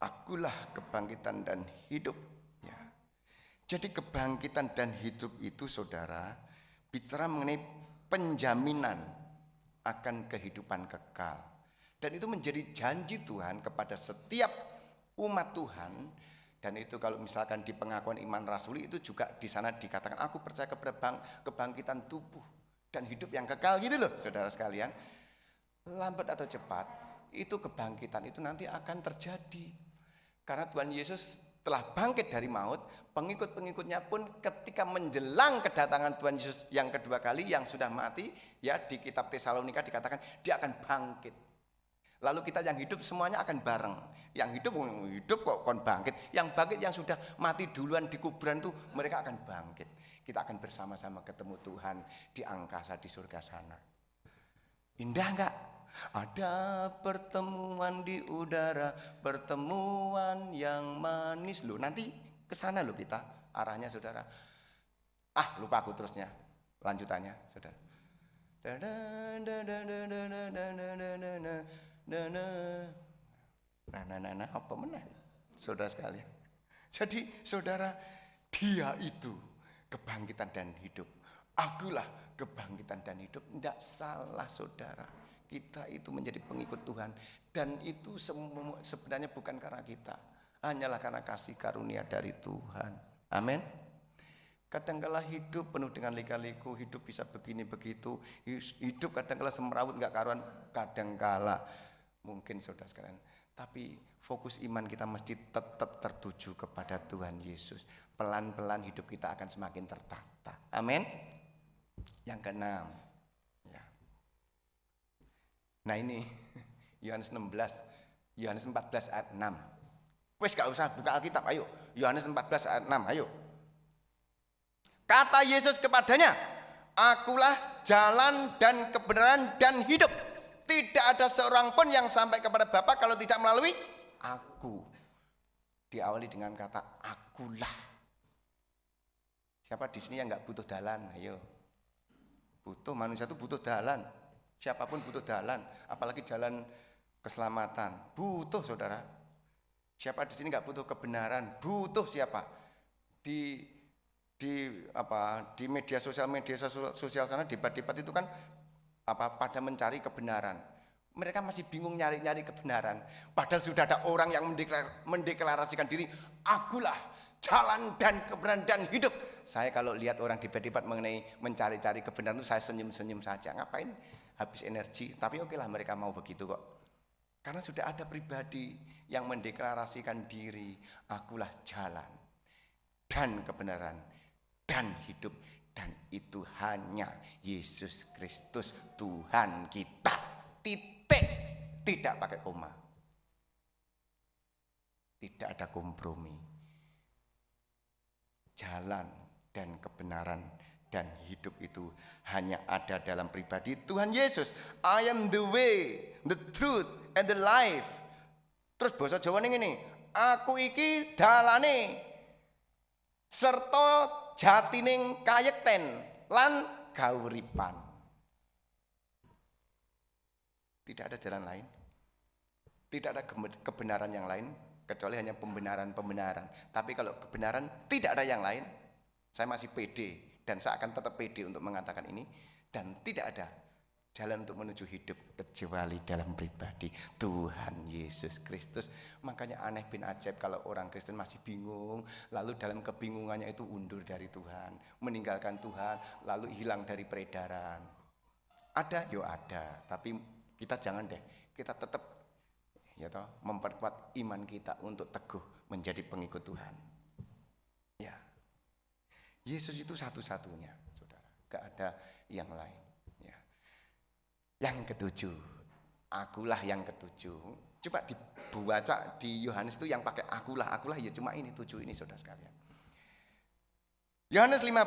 Akulah kebangkitan dan hidup. Ya. Jadi kebangkitan dan hidup itu, saudara, bicara mengenai penjaminan akan kehidupan kekal. Dan itu menjadi janji Tuhan kepada setiap umat Tuhan. Dan itu kalau misalkan di pengakuan iman rasuli itu juga di sana dikatakan aku percaya kepada kebangkitan tubuh dan hidup yang kekal gitu loh, saudara sekalian. Lambat atau cepat itu kebangkitan itu nanti akan terjadi. Karena Tuhan Yesus telah bangkit dari maut, pengikut-pengikutnya pun ketika menjelang kedatangan Tuhan Yesus yang kedua kali yang sudah mati, ya di kitab Tesalonika dikatakan dia akan bangkit. Lalu kita yang hidup semuanya akan bareng. Yang hidup kok kon bangkit. Yang bangkit yang sudah mati duluan di kuburan itu mereka akan bangkit. Kita akan bersama-sama ketemu Tuhan di angkasa di surga sana. Indah enggak? Ada pertemuan di udara, pertemuan yang manis. Loh, nanti ke sana loh kita arahnya saudara. Lupa aku terusnya. Lanjutannya, saudara. Apa meneh? Saudara sekalian. Jadi saudara, dia itu kebangkitan dan hidup. Akulah kebangkitan dan hidup. Tidak salah saudara. Kita itu menjadi pengikut Tuhan. Dan itu sebenarnya bukan karena kita. Hanyalah karena kasih karunia dari Tuhan. Amin. Kadangkala hidup penuh dengan lika-liku, hidup bisa begini begitu, hidup kadangkala semrawut nggak karuan, kadangkala mungkin saudara sekalian. Tapi fokus iman kita mesti tetap tertuju kepada Tuhan Yesus. Pelan-pelan hidup kita akan semakin tertata. Amin. Yang keenam, ya. Nah ini Yohanes 14 ayat 6. Wes gak usah buka Alkitab, ayo. Yohanes 14 ayat 6, ayo. Kata Yesus kepadanya, akulah jalan dan kebenaran dan hidup. Tidak ada seorang pun yang sampai kepada Bapa kalau tidak melalui aku. Diawali dengan kata akulah. Siapa di sini yang nggak butuh dalan? Ayo. Butuh, manusia itu butuh dalan. Siapapun butuh dalan, apalagi jalan keselamatan. Butuh saudara. Siapa di sini nggak butuh kebenaran? Butuh siapa? Di media sosial sana debat-debat itu kan pada mencari kebenaran. Mereka masih bingung nyari kebenaran. Padahal sudah ada orang yang mendeklarasikan diri, akulah jalan dan kebenaran dan hidup. Saya kalau lihat orang debat-debat mengenai mencari-cari kebenaran itu saya senyum-senyum saja. Ngapain habis energi? Tapi okelah mereka mau begitu kok. Karena sudah ada pribadi yang mendeklarasikan diri, akulah jalan dan kebenaran dan hidup, dan itu hanya Yesus Kristus Tuhan kita. Titik, tidak pakai koma, tidak ada kompromi. Jalan dan kebenaran dan hidup itu hanya ada dalam pribadi Tuhan Yesus. I am the way, the truth, and the life. Terus bahasa Jawa ini, aku iki dalane serta jatining kayekten lan gauripan. Tidak ada jalan lain. Tidak ada kebenaran yang lain kecuali hanya pembenaran. Tapi kalau kebenaran tidak ada yang lain, saya masih pede dan saya akan tetap pede untuk mengatakan ini, dan tidak ada jalan untuk menuju hidup kecuali dalam pribadi Tuhan Yesus Kristus. Makanya aneh bin ajaib kalau orang Kristen masih bingung, lalu dalam kebingungannya itu undur dari Tuhan, meninggalkan Tuhan, lalu hilang dari peredaran. Ada, yo ada, tapi kita jangan deh, kita tetap memperkuat iman kita untuk teguh menjadi pengikut Tuhan. Ya, Yesus itu satu-satunya, saudara, gak ada yang lain. Yang ketujuh, akulah yang ketujuh. Coba dibaca di Yohanes itu yang pakai akulah ya cuma ini 7 ini saudara sekalian. Yohanes 15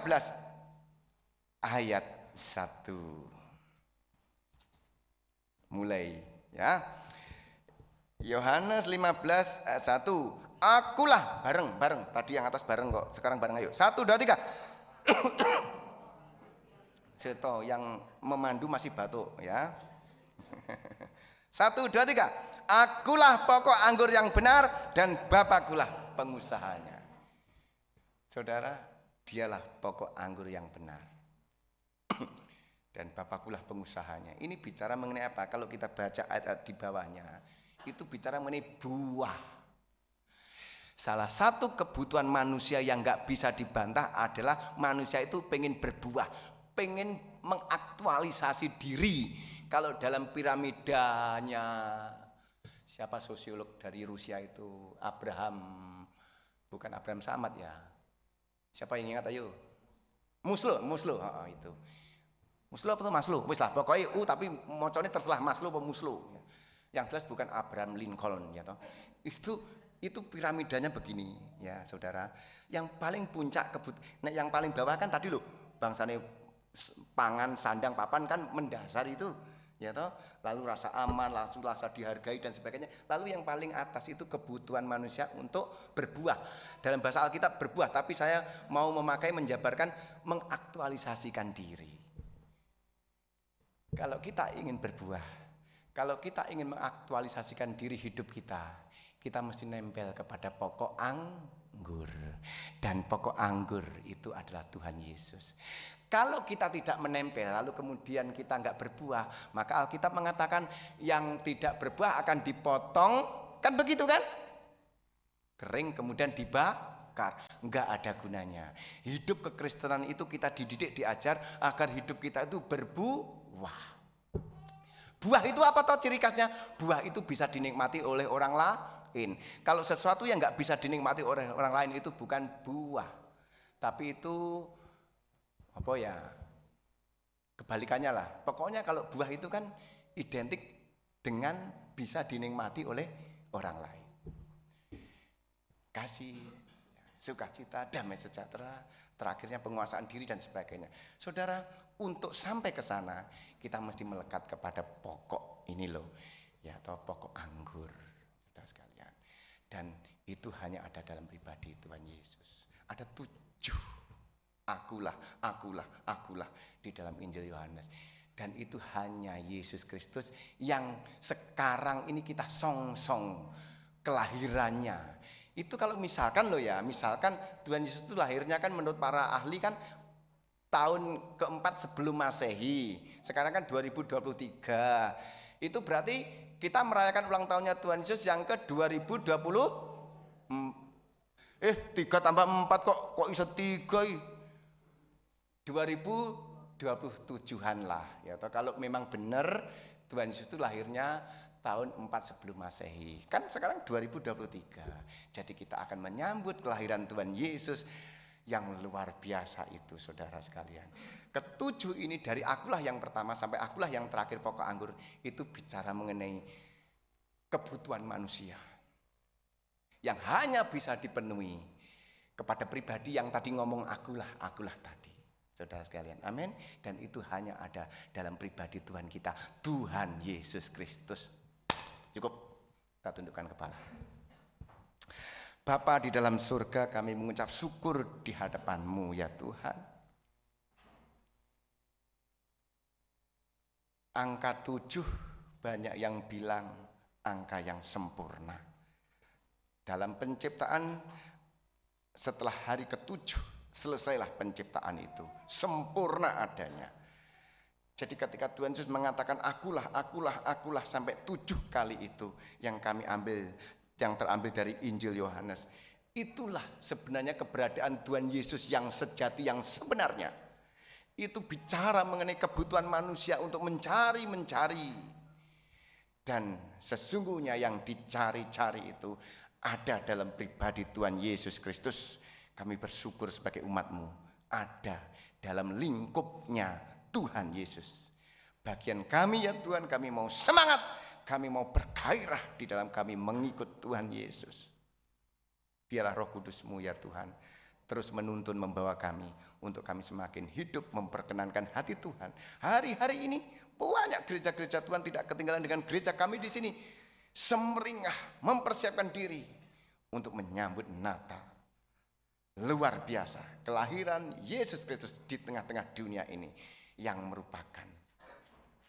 ayat 1. Mulai ya. Yohanes 15 ayat 1. Akulah bareng. Tadi yang atas bareng kok, sekarang bareng ayo. 1 2 3. Seto yang memandu masih batuk ya. 1 2 3. Akulah pokok anggur yang benar dan Bapakulah pengusahanya. Saudara, dialah pokok anggur yang benar. Dan Bapakulah pengusahanya. Ini bicara mengenai apa? Kalau kita baca ayat-ayat di bawahnya, itu bicara mengenai buah. Salah satu kebutuhan manusia yang gak bisa dibantah adalah manusia itu pengen berbuah, pengen mengaktualisasi diri. Kalau dalam piramidanya siapa sosiolog dari Rusia itu, bukan Abraham Samad ya. Siapa yang ingat ayo? Maslow, itu. Maslow apa tuh Maslow? Wis lah pokoknya tapi mocone terserah Maslow apa Maslow. Yang jelas bukan Abraham Lincoln ya toh. Itu piramidanya begini ya saudara. Yang paling puncak yang paling bawah kan tadi loh bangsane pangan, sandang, papan kan mendasar itu ya toh, lalu rasa aman, rasa dihargai dan sebagainya. Lalu yang paling atas itu kebutuhan manusia untuk berbuah. Dalam bahasa Alkitab berbuah, tapi saya mau menjabarkan mengaktualisasikan diri. Kalau kita ingin berbuah, kalau kita ingin mengaktualisasikan diri hidup kita mesti nempel kepada pokok anggur. Dan pokok anggur itu adalah Tuhan Yesus. Kalau kita tidak menempel lalu kemudian kita enggak berbuah, maka Alkitab mengatakan yang tidak berbuah akan dipotong, kan begitu kan? Kering kemudian dibakar, enggak ada gunanya. Hidup kekristenan itu kita dididik, diajar agar hidup kita itu berbuah. Buah itu apa toh ciri khasnya? Buah itu bisa dinikmati oleh orang lain. Kalau sesuatu yang enggak bisa dinikmati oleh orang lain itu bukan buah, tapi itu apa ya, kebalikannya lah. Pokoknya kalau buah itu kan identik dengan bisa dinikmati oleh orang lain. Kasih, sukacita, damai sejahtera, terakhirnya penguasaan diri dan sebagainya. Saudara, untuk sampai ke sana kita mesti melekat kepada pokok ini loh, ya atau pokok anggur, saudara sekalian. Dan itu hanya ada dalam pribadi Tuhan Yesus. Ada 7 akulah di dalam Injil Yohanes. Dan itu hanya Yesus Kristus yang sekarang ini kita song-song kelahirannya. Itu kalau misalkan Tuhan Yesus itu lahirnya kan menurut para ahli kan tahun keempat sebelum Masehi. Sekarang kan 2023. Itu berarti kita merayakan ulang tahunnya Tuhan Yesus yang ke 2020. 3 tambah 4 kok bisa 3 2027-an lah ya toh, kalau memang benar Tuhan Yesus itu lahirnya tahun 4 sebelum Masehi. Kan sekarang 2023. Jadi kita akan menyambut kelahiran Tuhan Yesus yang luar biasa itu saudara sekalian. Ketujuh ini dari akulah yang pertama sampai akulah yang terakhir pokok anggur itu bicara mengenai kebutuhan manusia yang hanya bisa dipenuhi kepada pribadi yang tadi ngomong akulah tadi. Saudara sekalian, amin. Dan itu hanya ada dalam pribadi Tuhan kita, Tuhan Yesus Kristus. Cukup, kita tundukkan kepala. Bapa di dalam surga, kami mengucap syukur di hadapan-Mu ya Tuhan. Angka 7 banyak yang bilang angka yang sempurna. Dalam penciptaan setelah hari ke-7 selesailah penciptaan itu, sempurna adanya. Jadi ketika Tuhan Yesus mengatakan akulah sampai 7 kali itu yang terambil dari Injil Yohanes. Itulah sebenarnya keberadaan Tuhan Yesus yang sejati, yang sebenarnya. Itu bicara mengenai kebutuhan manusia untuk mencari. Dan sesungguhnya yang dicari-cari itu ada dalam pribadi Tuhan Yesus Kristus. Kami bersyukur sebagai umat-Mu ada dalam lingkupnya Tuhan Yesus. Bagian kami ya Tuhan, kami mau semangat, kami mau bergairah di dalam kami mengikut Tuhan Yesus. Biarlah Roh Kudus-Mu ya Tuhan terus menuntun membawa kami untuk kami semakin hidup memperkenankan hati Tuhan. Hari-hari ini banyak gereja-gereja Tuhan tidak ketinggalan dengan gereja kami di sini semeringah mempersiapkan diri untuk menyambut Natal. Luar biasa, kelahiran Yesus Kristus di tengah-tengah dunia ini yang merupakan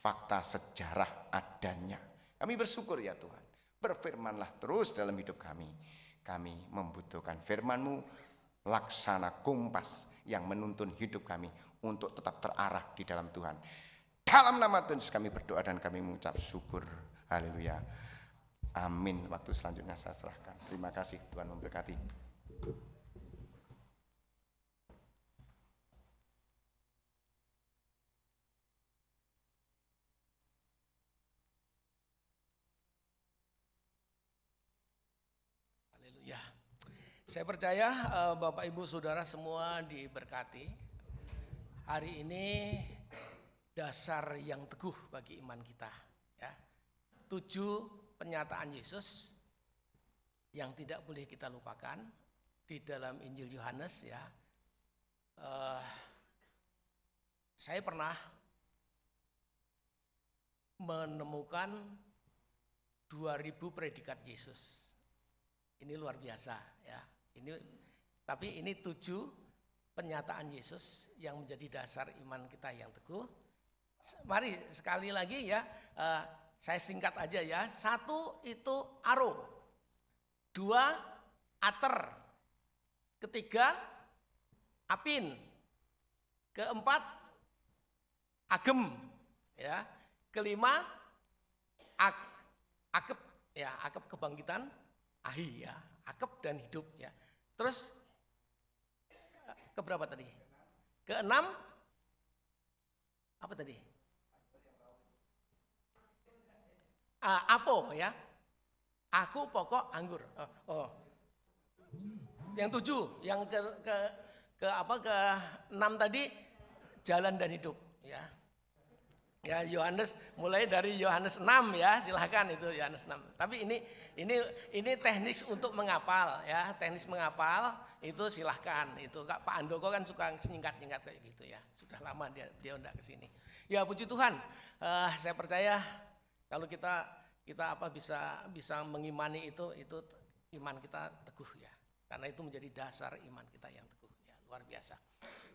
fakta sejarah adanya. Kami bersyukur ya Tuhan, berfirmanlah terus dalam hidup kami. Kami membutuhkan firman-Mu, laksana kompas yang menuntun hidup kami untuk tetap terarah di dalam Tuhan. Dalam nama Tuhan Yesus kami berdoa dan kami mengucap syukur. Haleluya. Amin. Waktu selanjutnya saya serahkan. Terima kasih, Tuhan memberkati. Saya percaya Bapak Ibu Saudara semua diberkati. Hari ini dasar yang teguh bagi iman kita. Ya. 7 penyataan Yesus yang tidak boleh kita lupakan di dalam Injil Yohanes. Ya, saya pernah menemukan 2000 predikat Yesus. Ini luar biasa ya. Tapi ini 7 penyataan Yesus yang menjadi dasar iman kita yang teguh. Mari sekali lagi ya, saya singkat aja ya. 1 itu aro, 2 ater, 3 apin, 4 agem, ya, 5 akep, ya, akep kebangkitan, ahi ya, akep dan hidup ya. Terus keberapa tadi? 6 apa tadi? Apo ya. Aku pokok anggur. Yang 7, yang ke 6 tadi jalan dan hidup ya. Ya, Yohanes, mulai dari Yohanes 6 ya, silahkan itu Yohanes 6. Tapi ini teknis untuk menghafal ya, teknis menghafal itu silahkan. Itu Pak Andoko kan suka singkat-singkat kayak gitu ya. Sudah lama dia enggak ke sini. Ya puji Tuhan, saya percaya kalau kita bisa mengimani itu iman kita teguh ya. Karena itu menjadi dasar iman kita yang teguh ya, luar biasa.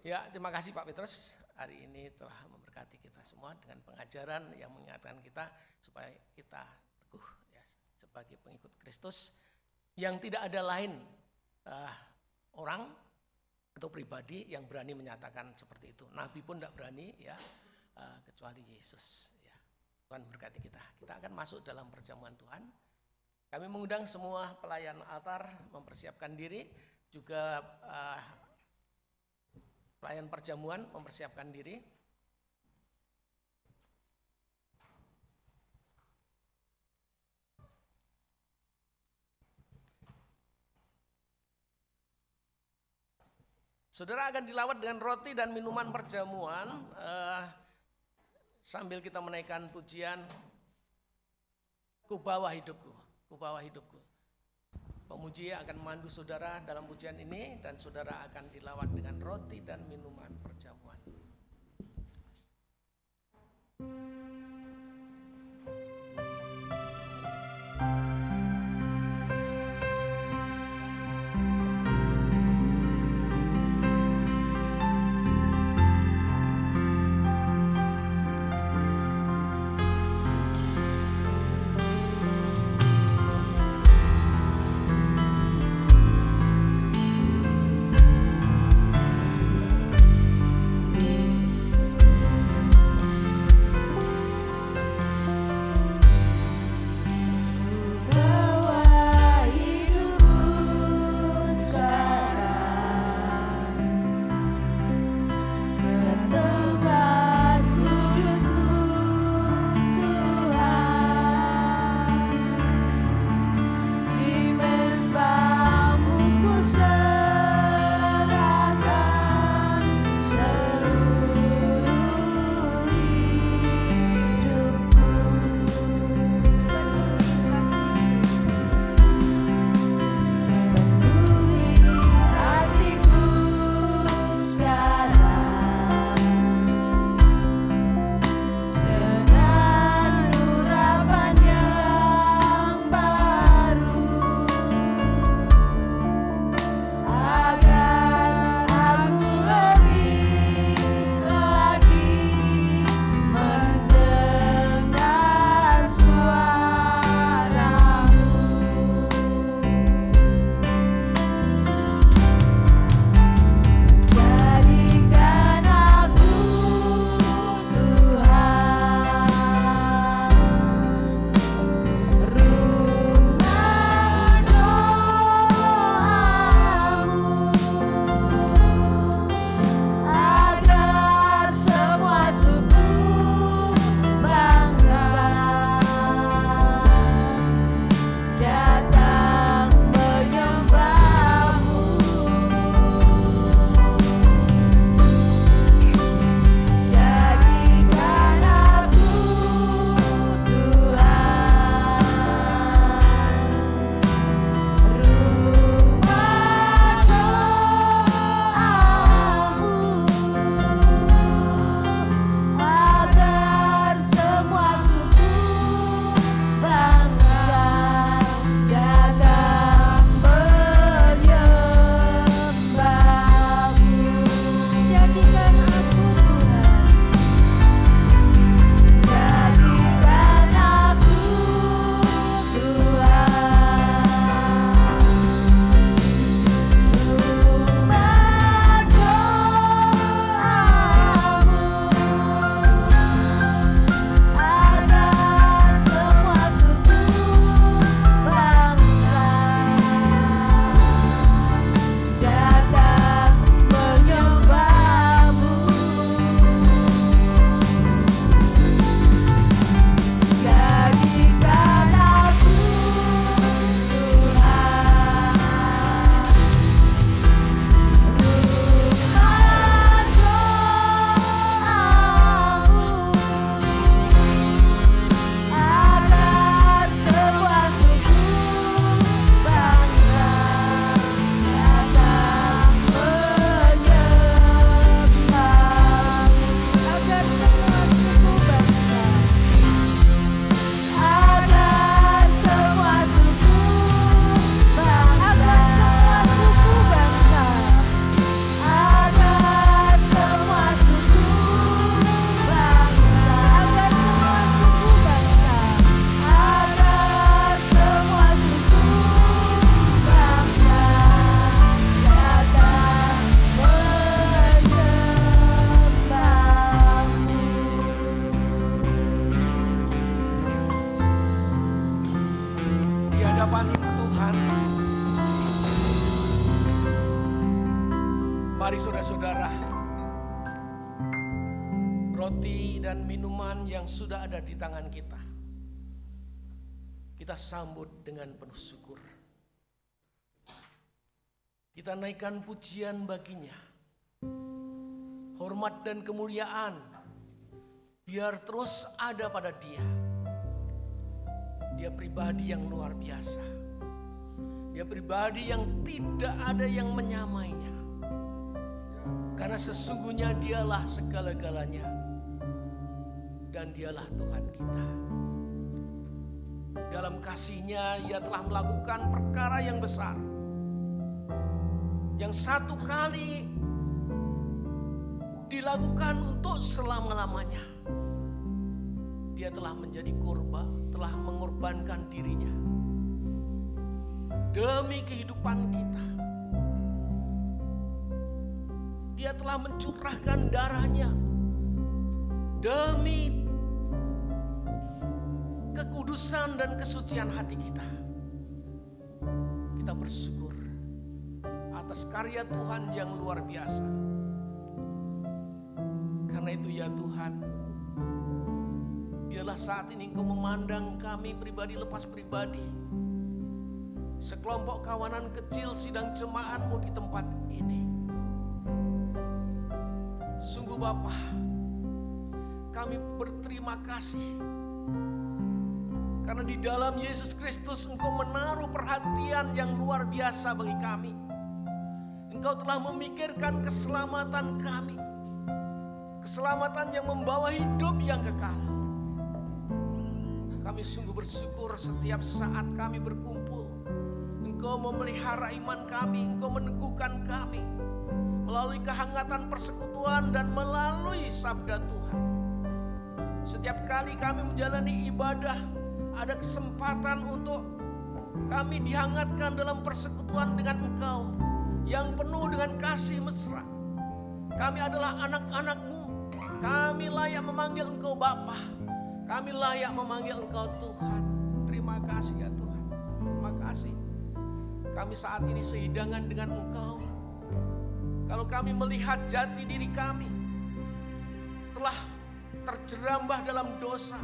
Ya, terima kasih Pak Petrus, hari ini telah memberkati kita semua dengan pengajaran yang mengingatkan kita supaya kita teguh ya, sebagai pengikut Kristus yang tidak ada lain orang atau pribadi yang berani menyatakan seperti itu. Nabi pun tidak berani ya, kecuali Yesus ya. Tuhan berkati kita. Kita akan masuk dalam perjamuan Tuhan. Kami mengundang semua pelayan altar mempersiapkan diri, juga pelayan perjamuan mempersiapkan diri. Saudara akan dilawat dengan roti dan minuman perjamuan sambil kita menaikkan pujian Ku bawa hidupku, ku bawa hidupku. Pemuji akan memandu saudara dalam pujian ini dan saudara akan dilawat dengan roti dan minuman perjamuan. Mari saudara-saudara, roti dan minuman yang sudah ada di tangan kita, kita sambut dengan penuh syukur. Kita naikkan pujian baginya. Hormat dan kemuliaan biar terus ada pada dia. Dia pribadi yang luar biasa. Dia pribadi yang tidak ada yang menyamainya. Karena sesungguhnya dialah segala-galanya. Dan dialah Tuhan kita. Dalam kasih-Nya Ia telah melakukan perkara yang besar. Yang satu kali dilakukan untuk selama-lamanya. Dia telah menjadi korban, telah mengorbankan dirinya demi kehidupan kita. Dia telah mencurahkan darahnya demi kekudusan dan kesucian hati kita. Kita bersyukur atas karya Tuhan yang luar biasa. Karena itu ya Tuhan, biarlah saat ini Engkau memandang kami pribadi lepas pribadi, sekelompok kawanan kecil sidang jemaat-Mu di tempat ini. Sungguh Bapa, kami berterima kasih karena di dalam Yesus Kristus Engkau menaruh perhatian yang luar biasa bagi kami. Engkau telah memikirkan keselamatan kami, keselamatan yang membawa hidup yang kekal. Kami sungguh bersyukur setiap saat kami berkumpul. Engkau memelihara iman kami, Engkau meneguhkan kami melalui kehangatan persekutuan dan melalui sabda Tuhan. Setiap kali kami menjalani ibadah, ada kesempatan untuk kami dihangatkan dalam persekutuan dengan Engkau yang penuh dengan kasih mesra. Kami adalah anak-anak-Mu. Kami layak memanggil Engkau Bapa. Kami layak memanggil Engkau Tuhan. Terima kasih ya Tuhan. Terima kasih. Kami saat ini sehidangan dengan Engkau. Kalau kami melihat jati diri kami telah terjerambah dalam dosa,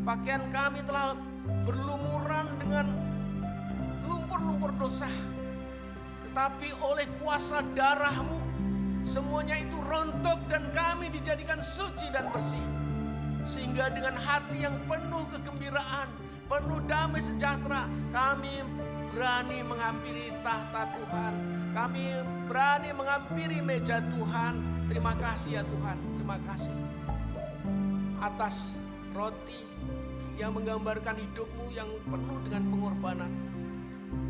pakaian kami telah berlumuran dengan lumpur-lumpur dosa. Tetapi oleh kuasa darah-Mu, semuanya itu rontok dan kami dijadikan suci dan bersih. Sehingga dengan hati yang penuh kegembiraan, penuh damai sejahtera, kami berani menghampiri tahta Tuhan. Kami berani menghampiri meja Tuhan. Terima kasih ya Tuhan, terima kasih atas roti yang menggambarkan hidup-Mu yang penuh dengan pengorbanan.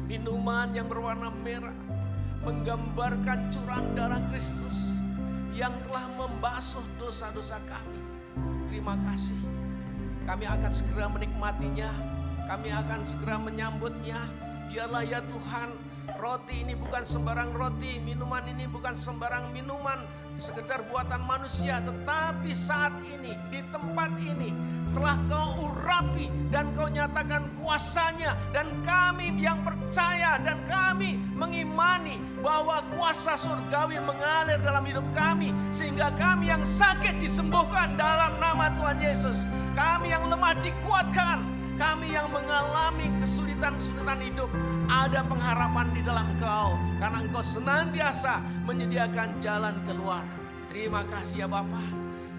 Minuman yang berwarna merah menggambarkan curahan darah Kristus yang telah membasuh dosa-dosa kami. Terima kasih. Kami akan segera menikmatinya. Kami akan segera menyambutnya. Biarlah ya Tuhan, roti ini bukan sembarang roti, minuman ini bukan sembarang minuman, sekedar buatan manusia. Tetapi saat ini, di tempat ini, telah Kau urapi dan Kau nyatakan kuasanya. Dan kami yang percaya dan kami mengimani bahwa kuasa surgawi mengalir dalam hidup kami. Sehingga kami yang sakit disembuhkan dalam nama Tuhan Yesus. Kami yang lemah dikuatkan. Kami yang mengalami kesulitan-kesulitan hidup, ada pengharapan di dalam Engkau. Karena Engkau senantiasa menyediakan jalan keluar. Terima kasih ya Bapa.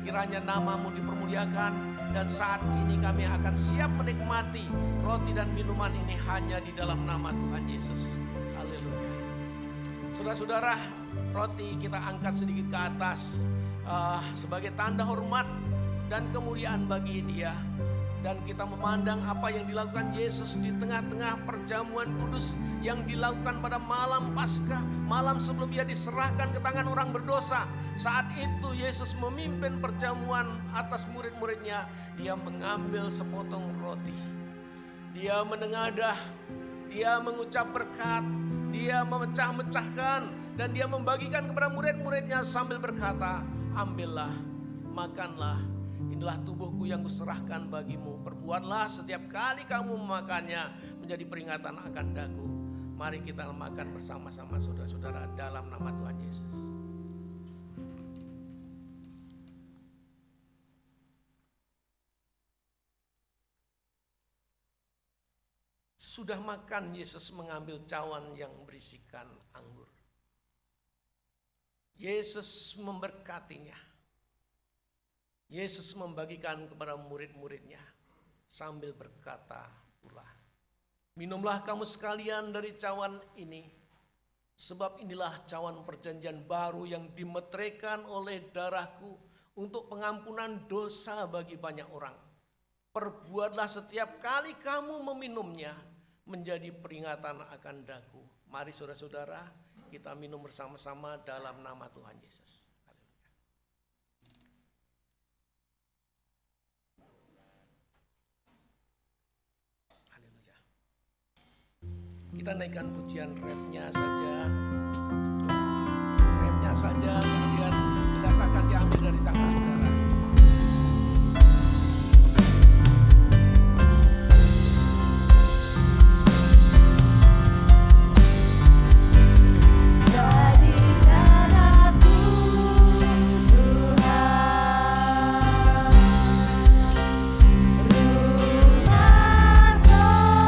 Kiranya nama-Mu dipermuliakan. Dan saat ini kami akan siap menikmati roti dan minuman ini hanya di dalam nama Tuhan Yesus. Haleluya. Saudara-saudara, roti kita angkat sedikit ke atas sebagai tanda hormat dan kemuliaan bagi Dia. Dan kita memandang apa yang dilakukan Yesus di tengah-tengah perjamuan kudus yang dilakukan pada malam Paskah, malam sebelum Ia diserahkan ke tangan orang berdosa. Saat itu Yesus memimpin perjamuan atas murid-muridnya. Dia mengambil sepotong roti. Dia menengadah, Dia mengucap berkat, Dia memecah-mecahkan, dan Dia membagikan kepada murid-muridnya sambil berkata, ambillah, makanlah. Inilah tubuhku yang kuserahkan bagimu. Perbuatlah setiap kali kamu memakannya menjadi peringatan akan daku. Mari kita makan bersama-sama saudara-saudara dalam nama Tuhan Yesus. sudah makan, Yesus mengambil cawan yang berisikan anggur. Yesus memberkatinya. Yesus membagikan kepada murid-muridnya sambil berkata pula, minumlah kamu sekalian dari cawan ini, sebab inilah cawan perjanjian baru yang dimeteraikan oleh darahku untuk pengampunan dosa bagi banyak orang. Perbuatlah setiap kali kamu meminumnya menjadi peringatan akan daku. Mari saudara-saudara, kita minum bersama-sama dalam nama Tuhan Yesus. Haleluya. Kita naikkan pujian rapnya saja. Rapnya saja, kemudian jelas akan diambil dari tangan saudara. Jadikan aku Tuhan, rumah doamu,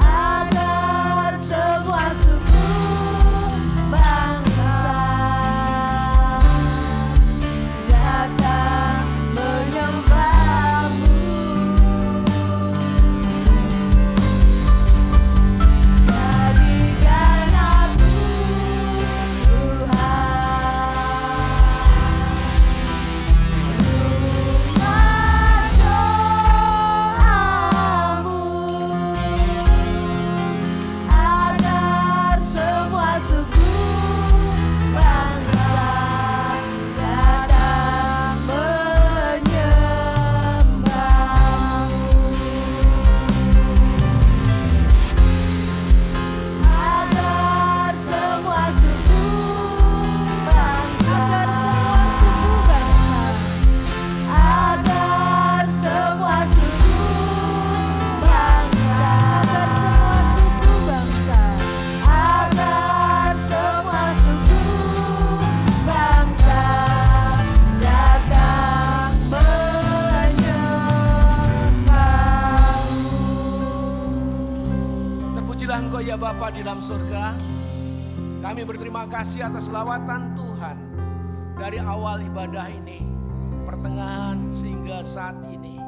agar semua suku bangsa datang menyembahmu. Jadikan aku Tuhan, rumah doamu, agar semua suku bangsa datang menyembahmu. Agar semua suku bangsa, agar semua suku bangsa, agar semua suku bangsa datang menyembahmu. Terpujilah Engkau ya Bapa di dalam surga. Kami berterima kasih atas lawatan Tuhan dari awal ibadah ini, pertengahan sehingga saat ini.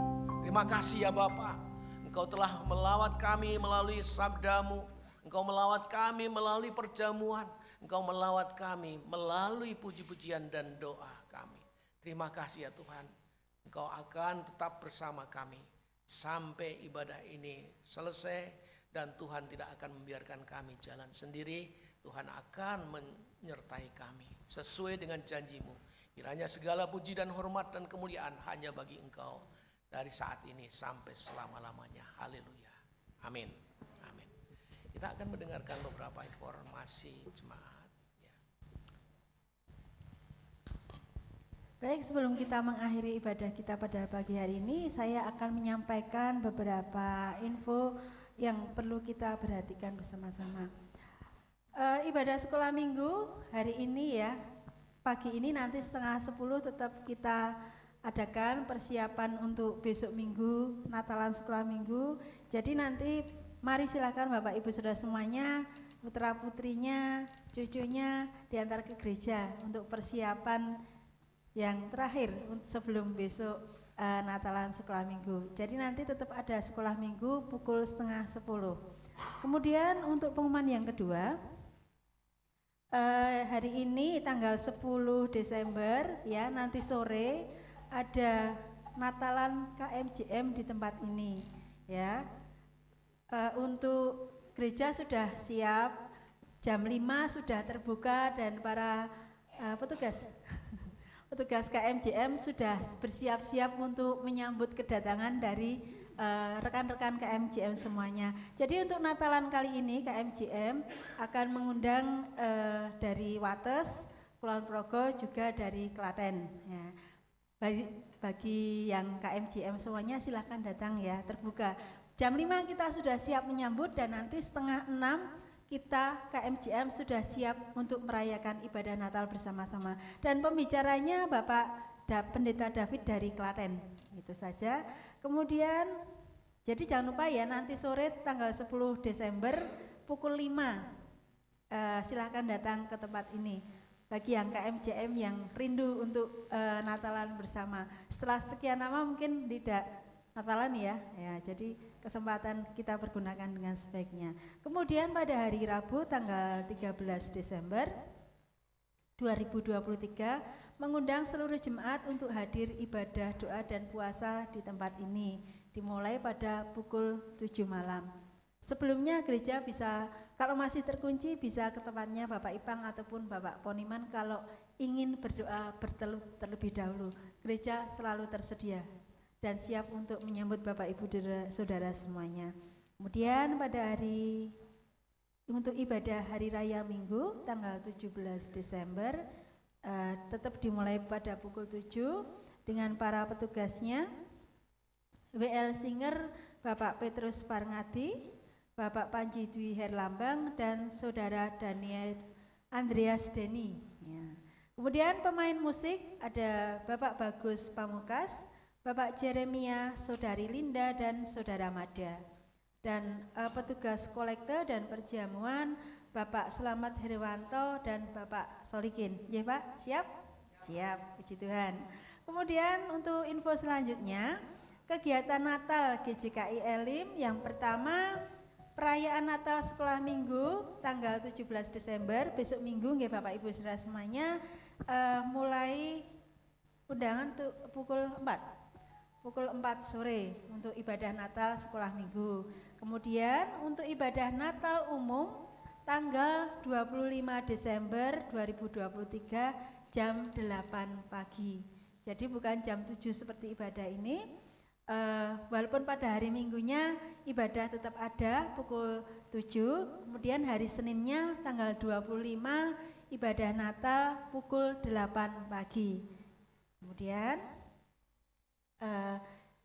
Terima kasih ya Bapa, Engkau telah melawat kami melalui sabdamu, Engkau melawat kami melalui perjamuan, Engkau melawat kami melalui puji-pujian dan doa kami. Terima kasih ya Tuhan, Engkau akan tetap bersama kami sampai ibadah ini selesai. Dan Tuhan tidak akan membiarkan kami jalan sendiri. Tuhan akan menyertai kami sesuai dengan janji-Mu. Kiranya segala puji dan hormat dan kemuliaan hanya bagi Engkau dari saat ini sampai selama-lamanya. Haleluya. Amin. Amin. Kita akan mendengarkan beberapa informasi jemaat. Ya. Baik, sebelum kita mengakhiri ibadah kita pada pagi hari ini, saya akan menyampaikan beberapa info yang perlu kita perhatikan bersama-sama. Ibadah sekolah minggu hari ini ya, pagi ini nanti 9:30 tetap kita adakan persiapan untuk besok minggu, Natalan sekolah minggu. Jadi nanti mari silakan Bapak Ibu Saudara semuanya, putra putrinya, cucunya diantar ke gereja untuk persiapan yang terakhir sebelum besok Natalan sekolah minggu. Jadi nanti tetap ada sekolah minggu pukul 9:30. Kemudian untuk pengumuman yang kedua, hari ini tanggal 10 Desember ya, nanti sore ada Natalan KMJM di tempat ini ya. Untuk gereja sudah siap, jam 5 sudah terbuka dan para petugas KMJM sudah bersiap-siap untuk menyambut kedatangan dari rekan-rekan KMJM semuanya. Jadi untuk Natalan kali ini KMJM akan mengundang dari Wates, Kulon Progo juga dari Klaten. Ya. Bagi yang KMJM semuanya silakan datang ya, terbuka. Jam 5 kita sudah siap menyambut dan nanti 5:30 kita KMJM sudah siap untuk merayakan ibadah Natal bersama-sama. Dan pembicaranya Bapak Pendeta David dari Klaten Itu saja. Kemudian jadi jangan lupa ya, nanti sore tanggal 10 Desember pukul 5 silahkan datang ke tempat ini. Bagi yang KMJM yang rindu untuk Natalan bersama. Setelah sekian lama mungkin tidak Natalan ya, jadi kesempatan kita pergunakan dengan sebaiknya. Kemudian pada hari Rabu tanggal 13 Desember 2023 mengundang seluruh jemaat untuk hadir ibadah doa dan puasa di tempat ini, dimulai pada pukul 7 malam. Sebelumnya gereja bisa, kalau masih terkunci bisa ke tempatnya Bapak Ipang ataupun Bapak Poniman kalau ingin berdoa terlebih dahulu. Gereja selalu tersedia dan siap untuk menyambut Bapak Ibu Saudara semuanya. Kemudian pada untuk ibadah Hari Raya Minggu tanggal 17 Desember tetap dimulai pada pukul 7 dengan para petugasnya, WL Singer Bapak Petrus Parngadi, Bapak Panji Dwi Herlambang, dan Saudara Daniel Andreas Deni. Ya. Kemudian pemain musik ada Bapak Bagus Pamukas, Bapak Jeremia, Saudari Linda, dan Saudara Mada. Dan petugas kolektor dan perjamuan Bapak Selamat Herwanto dan Bapak Solikin. Ya Pak, siap? Siap, puji Tuhan. Kemudian untuk info selanjutnya, kegiatan Natal GJKI Elim yang pertama, perayaan Natal Sekolah Minggu tanggal 17 Desember, besok Minggu nggih Bapak Ibu Saudara semuanya, mulai undangan tuh pukul 4 sore untuk ibadah Natal Sekolah Minggu. Kemudian untuk ibadah Natal umum tanggal 25 Desember 2023 jam 8 pagi. Jadi bukan jam 7 seperti ibadah ini. Walaupun pada hari Minggunya ibadah tetap ada pukul 7, kemudian hari Seninnya tanggal 25 ibadah Natal pukul 8 pagi. Kemudian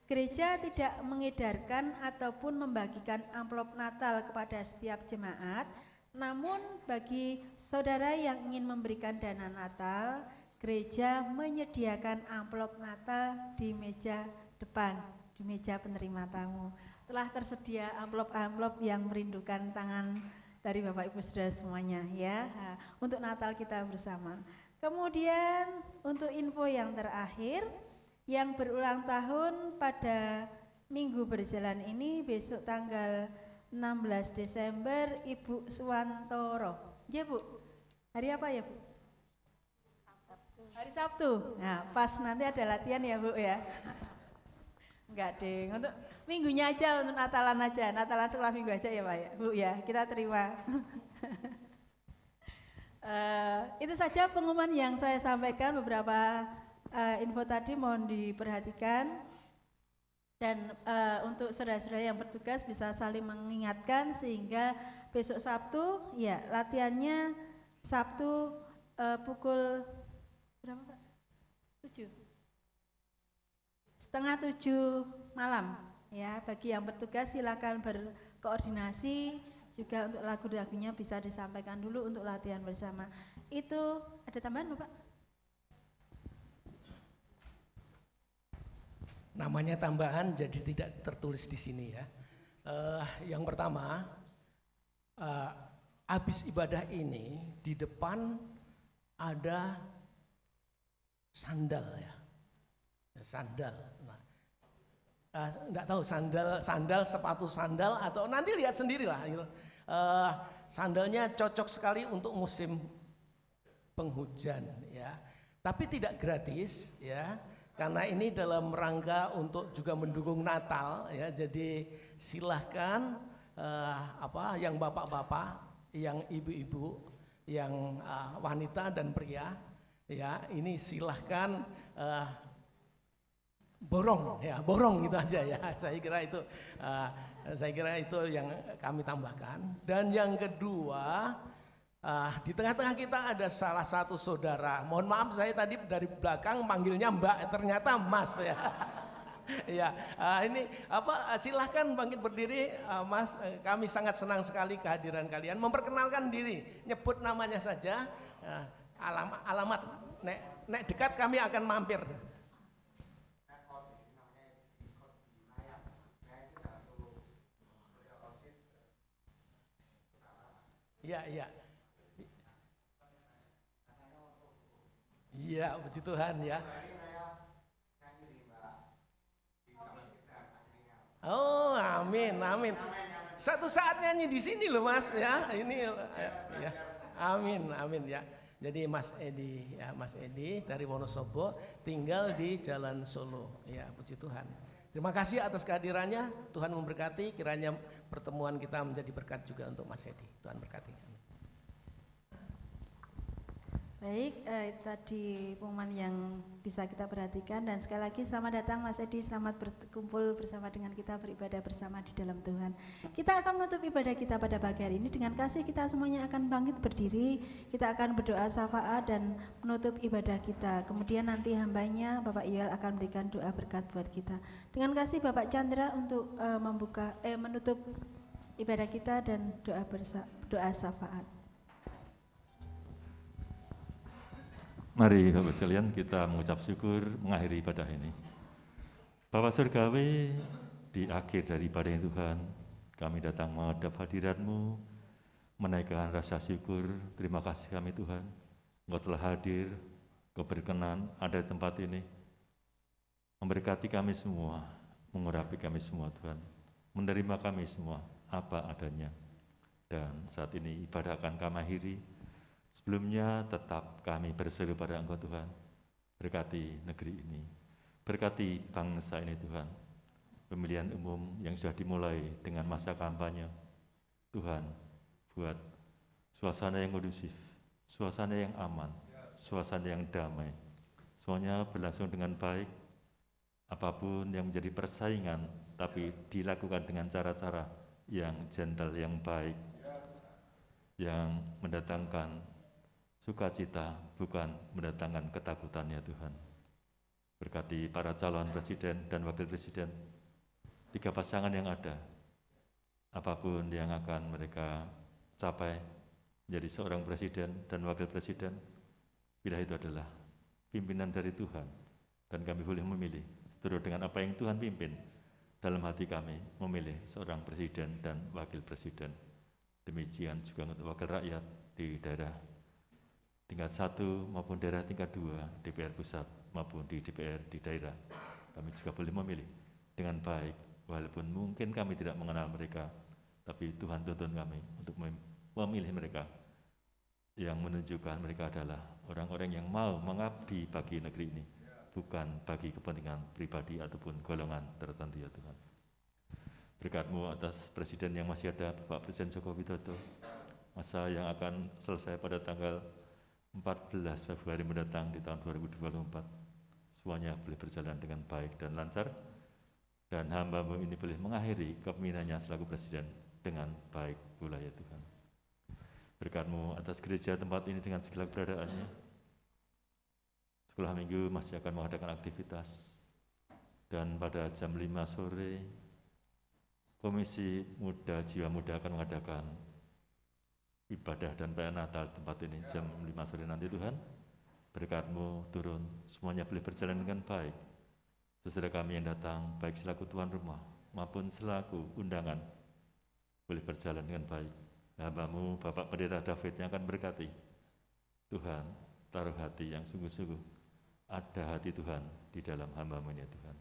gereja tidak mengedarkan ataupun membagikan amplop Natal kepada setiap jemaat, namun bagi saudara yang ingin memberikan dana Natal, gereja menyediakan amplop Natal di meja depan, di meja penerima tamu. Telah tersedia amplop-amplop yang merindukan tangan dari Bapak Ibu Saudara semuanya ya, untuk Natal kita bersama. Kemudian untuk info yang terakhir, yang berulang tahun pada minggu berjalan ini besok tanggal 16 Desember Ibu Suwantoro. Ya Bu, hari apa ya Bu? Hari Sabtu. Nah pas nanti ada latihan ya Bu ya. Enggak ding, untuk minggunya aja, untuk Natalan aja, Natalan sekolah minggu aja ya Pak ya Bu ya, kita terima. Itu saja pengumuman yang saya sampaikan, beberapa info tadi mohon diperhatikan, dan untuk saudara-saudara yang bertugas bisa saling mengingatkan sehingga besok Sabtu ya latihannya Sabtu pukul berapa Pak? 6:30 malam ya. Bagi yang bertugas silakan berkoordinasi juga untuk lagu-lagunya bisa disampaikan dulu untuk latihan bersama. Itu ada tambahan Bapak? Namanya tambahan jadi tidak tertulis di sini ya. Yang pertama, habis ibadah ini di depan ada sandal ya, sandal. Nah, enggak tahu sandal, sepatu sandal atau nanti lihat sendirilah. Gitu. Sandalnya cocok sekali untuk musim penghujan ya, tapi tidak gratis ya. Karena ini dalam rangka untuk juga mendukung Natal ya, jadi silahkan yang bapak-bapak, yang ibu-ibu, yang wanita dan pria ya, ini silahkan borong gitu aja ya. Saya kira itu yang kami tambahkan. Dan yang kedua, di tengah-tengah kita ada salah satu saudara. Mohon maaf saya tadi dari belakang manggilnya Mbak, ternyata Mas ya. Ya, ini silahkan bangkit berdiri, Mas. Kami sangat senang sekali kehadiran kalian. Memperkenalkan diri, nyebut namanya saja, alamat. Nek dekat kami akan mampir. Iya, iya. Iya, puji Tuhan ya. Oh, amin, amin. Satu saat nyanyi di sini loh Mas ya. Ini ya. Amin, amin ya. Jadi Mas Edi dari Wonosobo tinggal di Jalan Solo. Ya, puji Tuhan. Terima kasih atas kehadirannya. Tuhan memberkati. Kiranya pertemuan kita menjadi berkat juga untuk Mas Edi. Tuhan berkati. Baik, itu tadi pengumuman yang bisa kita perhatikan, dan sekali lagi selamat datang Mas Edi, selamat berkumpul bersama dengan kita, beribadah bersama di dalam Tuhan. Kita akan menutup ibadah kita pada pagi hari ini dengan kasih. Kita semuanya akan bangkit berdiri, kita akan berdoa syafaat dan menutup ibadah kita. Kemudian nanti hambanya Bapak Yoel akan memberikan doa berkat buat kita. Dengan kasih Bapak Chandra untuk menutup ibadah kita dan doa syafaat. Mari Bapak sekalian kita mengucap syukur mengakhiri ibadah ini. Bapak Surgawi, di akhir dari ibadah ini Tuhan, kami datang menghadap hadirat-Mu, menaikkan rasa syukur. Terima kasih kami Tuhan, Engkau telah hadir, Engkau berkenan ada di tempat ini, memberkati kami semua, mengurapi kami semua Tuhan, menerima kami semua apa adanya. Dan saat ini ibadah akan kami akhiri. Sebelumnya tetap kami berseru pada Engkau Tuhan, berkati negeri ini, berkati bangsa ini Tuhan. Pemilihan umum yang sudah dimulai dengan masa kampanye, Tuhan buat suasana yang kondusif, suasana yang aman, suasana yang damai. Semuanya berlangsung dengan baik, apapun yang menjadi persaingan, tapi dilakukan dengan cara-cara yang gentle, yang baik, yang mendatangkan sukacita, bukan mendatangkan ketakutan ya Tuhan. Berkati para calon presiden dan wakil presiden, 3 pasangan yang ada, apapun yang akan mereka capai menjadi seorang presiden dan wakil presiden, bila itu adalah pimpinan dari Tuhan, dan kami boleh memilih seturut dengan apa yang Tuhan pimpin. Dalam hati kami memilih seorang presiden dan wakil presiden. Demikian juga untuk wakil rakyat di daerah tingkat 1 maupun daerah tingkat 2, DPR pusat maupun di DPR di daerah. Kami juga boleh memilih dengan baik, walaupun mungkin kami tidak mengenal mereka, tapi Tuhan tuntun kami untuk memilih mereka yang menunjukkan mereka adalah orang-orang yang mau mengabdi bagi negeri ini, bukan bagi kepentingan pribadi ataupun golongan tertentu ya Tuhan. Berkat-Mu atas Presiden yang masih ada, Bapak Presiden Joko Widodo, masa yang akan selesai pada tanggal 14 Februari mendatang di tahun 2024, semuanya boleh berjalan dengan baik dan lancar, dan hamba-Mu ini boleh mengakhiri kepemimpinannya selaku Presiden dengan baik pula ya Tuhan. Berkat-Mu atas gereja tempat ini dengan segala keberadaannya, sekolah minggu masih akan mengadakan aktivitas, dan pada jam 5 sore Komisi Muda Jiwa Muda akan mengadakan ibadah dan perayaan Natal tempat ini jam 5 sore nanti Tuhan. Berkat-Mu turun, semuanya boleh berjalan dengan baik. Saudara kami yang datang, baik selaku tuan rumah maupun selaku undangan, boleh berjalan dengan baik. Hamba-Mu Bapak Pendeta David yang akan berkati. Tuhan, taruh hati yang sungguh-sungguh, ada hati Tuhan di dalam hamba-Mu ini Tuhan.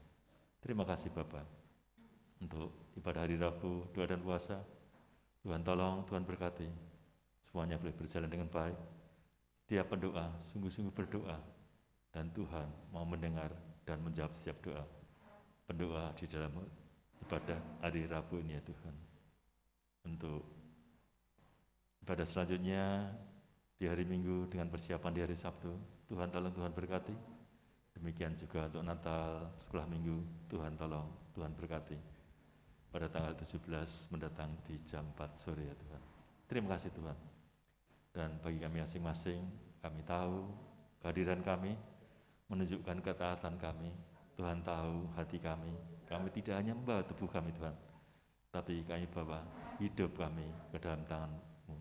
Terima kasih Bapak untuk ibadah hari Rabu, doa dan puasa. Tuhan tolong, Tuhan berkati. Semuanya boleh berjalan dengan baik. Setiap pendoa, sungguh-sungguh berdoa, dan Tuhan mau mendengar dan menjawab setiap doa. Pendoa di dalam ibadah hari Rabu ini ya Tuhan. Untuk ibadah selanjutnya di hari Minggu dengan persiapan di hari Sabtu, Tuhan tolong, Tuhan berkati. Demikian juga untuk Natal, sekolah Minggu, Tuhan tolong, Tuhan berkati. Pada tanggal 17 mendatang di jam 4 sore ya Tuhan. Terima kasih Tuhan. Dan bagi kami masing-masing, kami tahu kehadiran kami menunjukkan ketaatan kami. Tuhan tahu hati kami. Kami tidak hanya membawa tubuh kami Tuhan, tapi kami bawa hidup kami ke dalam tangan-Mu.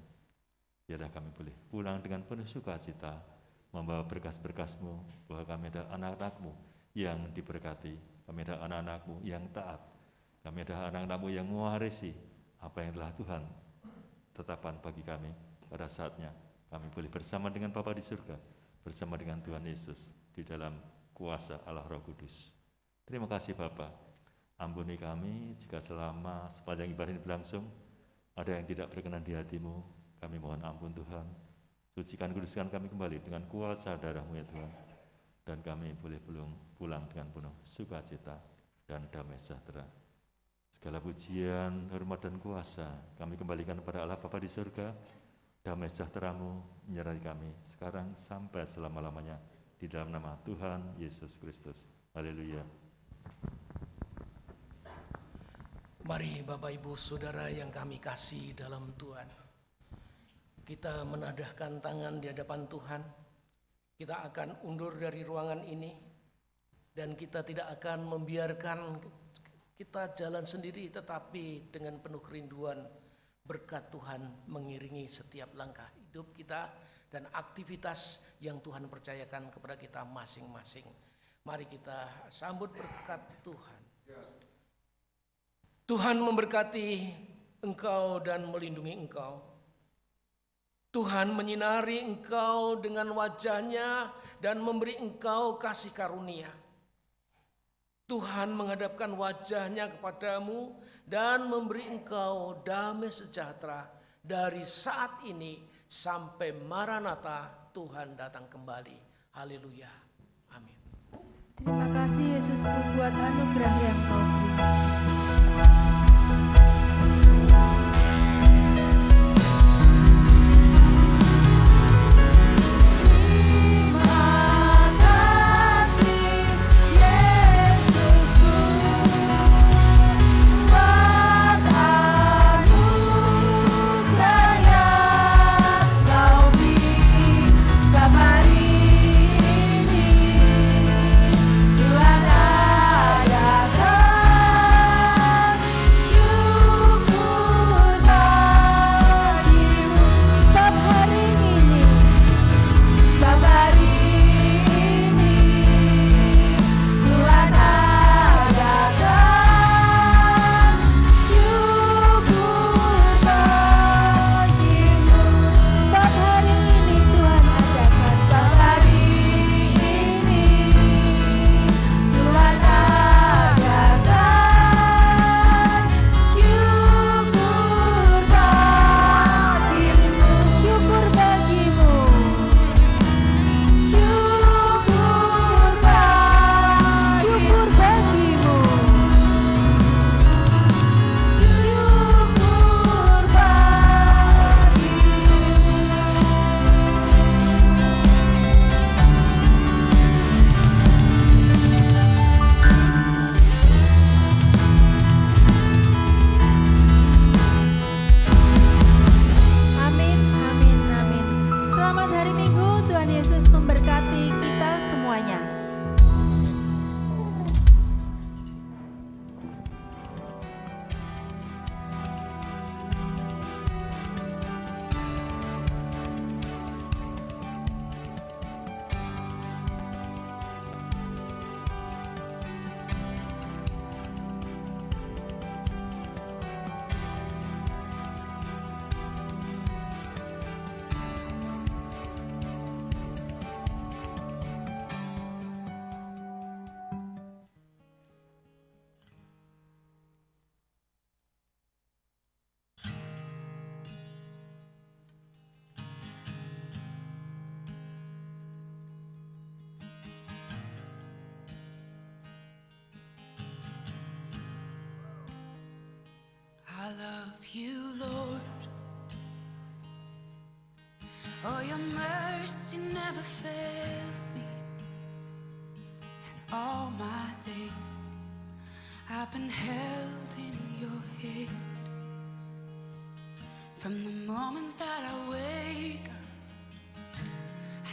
Biarlah kami boleh pulang dengan penuh sukacita, membawa berkas-berkas-Mu, bahwa kami adalah anak-anak-Mu yang diberkati. Kami adalah anak-anak-Mu yang taat. Kami adalah anak-anak-Mu yang mewarisi apa yang telah Tuhan tetapkan bagi kami pada saatnya kami boleh bersama dengan Bapa di surga, bersama dengan Tuhan Yesus di dalam kuasa Allah Roh Kudus. Terima kasih Bapa. Ampuni kami jika selama sepanjang ibadah ini berlangsung ada yang tidak berkenan di hati-Mu. Kami mohon ampun Tuhan. Sucikan, kuduskan kami kembali dengan kuasa darah-Mu ya Tuhan. Dan kami boleh pulang dengan penuh sukacita dan damai sejahtera. Segala pujian, hormat dan kuasa kami kembalikan kepada Allah Bapa di surga. Damai sejahtera-Mu menyertai kami sekarang sampai selama-lamanya di dalam nama Tuhan Yesus Kristus. Haleluya. Mari Bapak Ibu Saudara yang kami kasih dalam Tuhan, kita menadahkan tangan di hadapan Tuhan. Kita akan undur dari ruangan ini dan kita tidak akan membiarkan kita jalan sendiri, tetapi dengan penuh kerinduan berkat Tuhan mengiringi setiap langkah hidup kita dan aktivitas yang Tuhan percayakan kepada kita masing-masing. Mari kita sambut berkat Tuhan. Tuhan memberkati engkau dan melindungi engkau. Tuhan menyinari engkau dengan wajah-Nya dan memberi engkau kasih karunia. Tuhan menghadapkan wajah-Nya kepadamu dan memberi engkau damai sejahtera dari saat ini sampai Maranatha Tuhan datang kembali. Haleluya. Amin. Terima kasih Yesusku buat anugerah yang Kau beri. I love you, Lord. Oh, your mercy never fails me. And all my days I've been held in your hand. From the moment that I wake up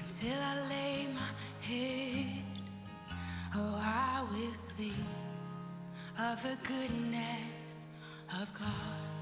until I lay my head, oh, I will sing of the goodness of God.